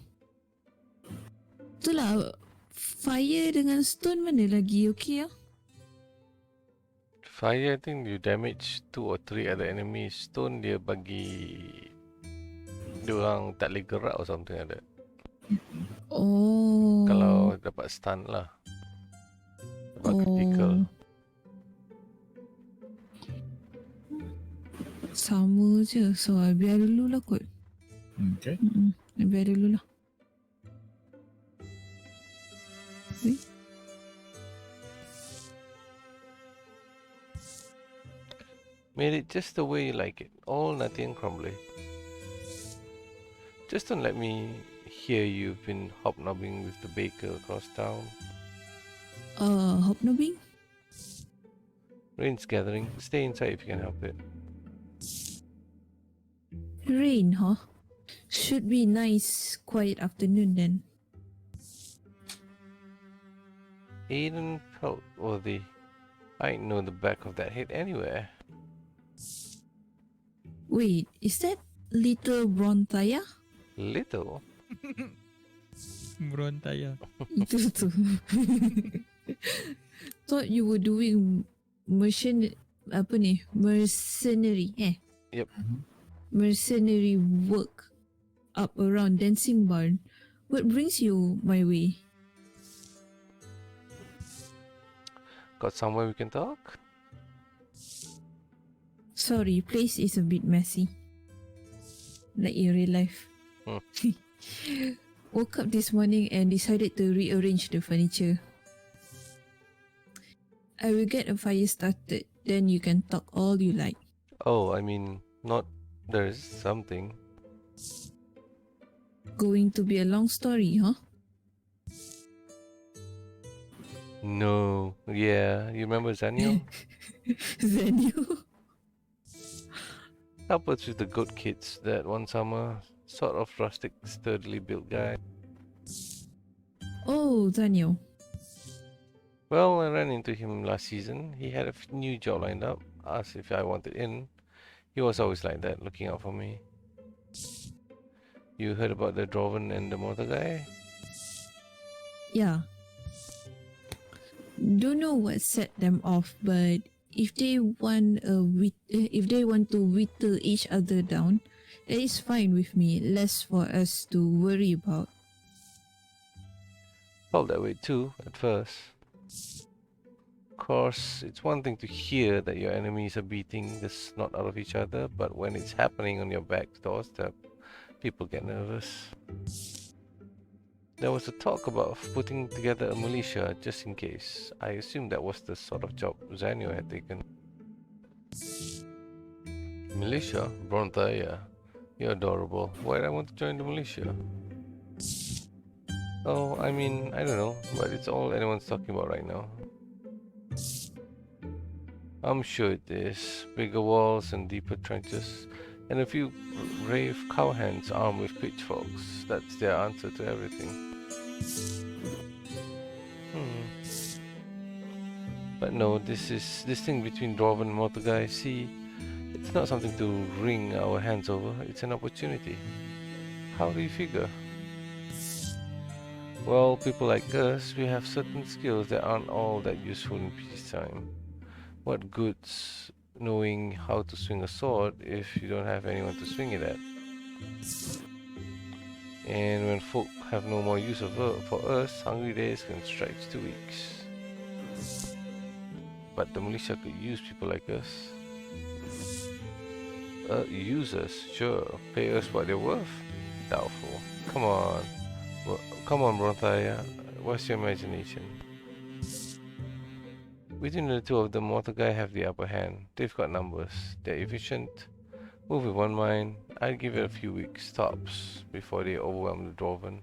Speaker 1: itulah fire dengan stone mana lagi okey ah?
Speaker 4: Fire, I think you damage 2 or 3 other enemies. Stone dia bagi diorang tak boleh gerak or something like that.
Speaker 1: Oh.
Speaker 4: Kalau dapat stun lah. Dapat critical.
Speaker 1: Sama je. So, I biar dulu lah kot.
Speaker 3: Okay.
Speaker 1: I biar dulu lah. Wait.
Speaker 4: Made it just the way you like it. All nutty and crumbly. Just don't let me hear you've been hobnobbing with the baker across town.
Speaker 1: Hobnobbing?
Speaker 4: Rain's gathering. Stay inside if you can help it.
Speaker 1: Rain, huh? Should be nice, quiet afternoon then.
Speaker 4: Aiden felt worthy. I know the back of that head anywhere.
Speaker 1: Wait, is that little Brontaya?
Speaker 4: Little?
Speaker 2: Brontaya.
Speaker 1: Itu tu. Thought you were doing mercenary
Speaker 4: Yep.
Speaker 1: mercenary work up around Dancing Barn. What brings you my way?
Speaker 4: Got somewhere we can talk?
Speaker 1: Sorry, place is a bit messy. Like in real life. Woke up this morning and decided to rearrange the furniture. I will get a fire started, then you can talk all you like.
Speaker 4: Oh, I mean, not there's something.
Speaker 1: Going to be a long story, huh?
Speaker 4: No. Yeah, you remember Zanio?
Speaker 1: Zenyu.
Speaker 4: Help us with the goat kids that one summer. Sort of rustic, sturdily built guy.
Speaker 1: Oh, Daniel.
Speaker 4: Well, I ran into him last season. He had a new job lined up. Asked if I wanted in. He was always like that, looking out for me. You heard about the Droven and the motor guy?
Speaker 1: Yeah. Don't know what set them off, but if they want to whittle each other down, that is fine with me. Less for us to worry about.
Speaker 4: Felt that way too, at first. Of course, it's one thing to hear that your enemies are beating the snot out of each other, but when it's happening on your back doorstep, people get nervous. There was a talk about putting together a militia just in case. I assumed that was the sort of job Zanio had taken. Militia? Brontaya. You're adorable. Why'd I want to join the militia? Oh, I mean, I don't know, but it's all anyone's talking about right now. I'm sure it is. Bigger walls and deeper trenches, and a few brave cowhands armed with pitchforks. That's their answer to everything. But no, this thing between Droven and Motor Guy, see, it's not something to wring our hands over, it's an opportunity. How do you figure? Well, people like us, we have certain skills that aren't all that useful in peacetime. What good's knowing how to swing a sword if you don't have anyone to swing it at? And when folk have no more use for us, hungry days can stretch to weeks. But the militia could use people like us. Use us, sure. Pay us what they're worth. Doubtful. Come on. Come on, Bronthaya. What's your imagination? Between the two of them, Mortagai have the upper hand. They've got numbers. They're efficient. Move with one mind. I'd give it a few weeks, tops, before they overwhelm the Dwarven.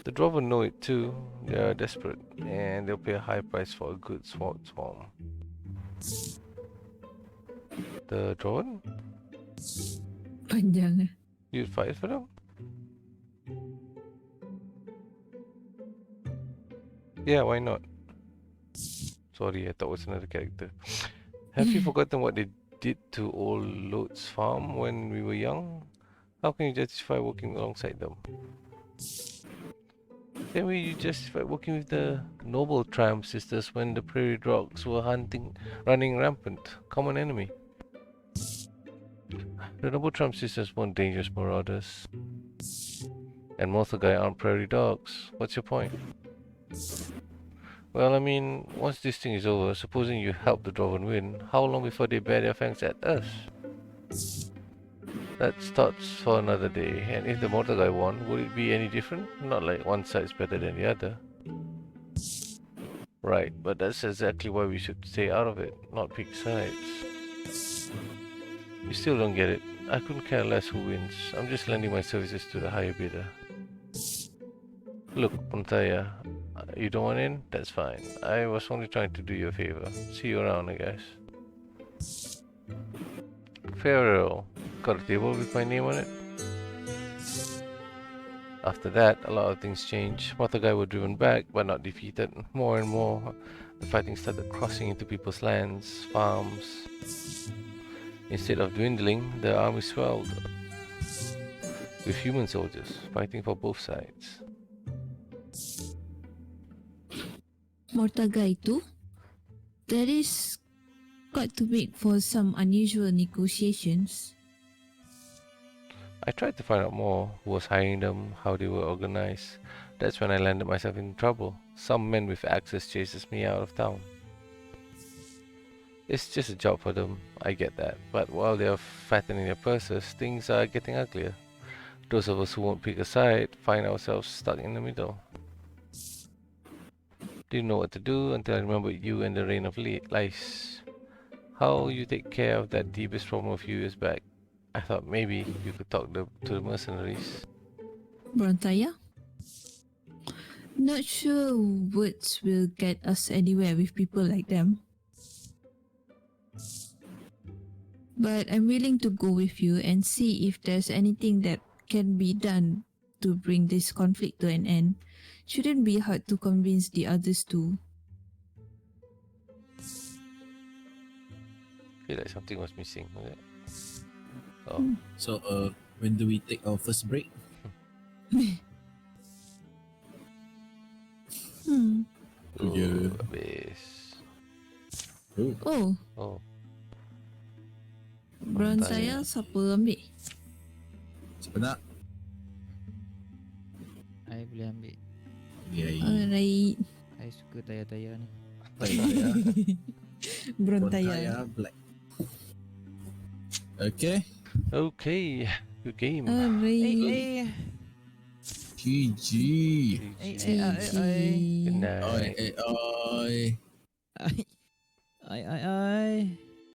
Speaker 4: The Dwarven know it too. They're desperate, and they'll pay a high price for a good sword swarm. The Dwarven?
Speaker 1: Panjang.
Speaker 4: You'd fight for them? Yeah, why not? Sorry, I thought it was another character. Have you forgotten what they did to old Lot's farm when we were young? How can you justify working alongside them? Same way you justify working with the noble Triumph sisters when the prairie dogs were running rampant. Common enemy. The noble Triumph sisters weren't dangerous marauders. And Morthagai aren't prairie dogs. What's your point? Well, I mean, once this thing is over, supposing you help the Dwarven win, how long before they bear their fangs at us? That's thoughts for another day, and if the Mortagai won, would it be any different? Not like one side's better than the other. Right, but that's exactly why we should stay out of it, not pick sides. You still don't get it. I couldn't care less who wins. I'm just lending my services to the higher bidder. Look, Puntaya, you don't want in? That's fine. I was only trying to do you a favor. See you around, I guess. Farewell. Got a table with my name on it? After that, a lot of things changed. Mortagai were driven back, but not defeated. More and more, the fighting started crossing into people's lands, farms. Instead of dwindling, the army swelled, with human soldiers fighting for both sides.
Speaker 1: Mortagai too? That is quite too big for some unusual negotiations.
Speaker 4: I tried to find out more, who was hiring them, how they were organized. That's when I landed myself in trouble. Some men with axes chases me out of town. It's just a job for them, I get that. But while they're fattening their purses, things are getting uglier. Those of us who won't pick a side find ourselves stuck in the middle. Didn't know what to do until I remembered you and the reign of Lyse. How you take care of that deepest problem a few years back. I thought maybe you could talk to the mercenaries.
Speaker 1: Brontaya? Not sure words will get us anywhere with people like them. But I'm willing to go with you and see if there's anything that can be done to bring this conflict to an end. Shouldn't be hard to convince the others too.
Speaker 4: Feel like something was missing, was it? Oh.
Speaker 3: So, when do we take our first break?
Speaker 4: Oh,
Speaker 3: Yeah.
Speaker 4: habis.
Speaker 1: Oh,
Speaker 4: Oh,
Speaker 1: brown saya siapa ambil?
Speaker 3: Siapa nak?
Speaker 2: I boleh ambil.
Speaker 3: Yay.
Speaker 1: Alright.
Speaker 2: I suka tayar-tayar ni.
Speaker 3: Tayar.
Speaker 1: Brown
Speaker 3: Tayar
Speaker 1: tayar.
Speaker 3: black. Okay.
Speaker 4: okay. Good game.
Speaker 1: Alright.
Speaker 3: GG.
Speaker 4: Good night.
Speaker 3: Oi.
Speaker 2: Ai.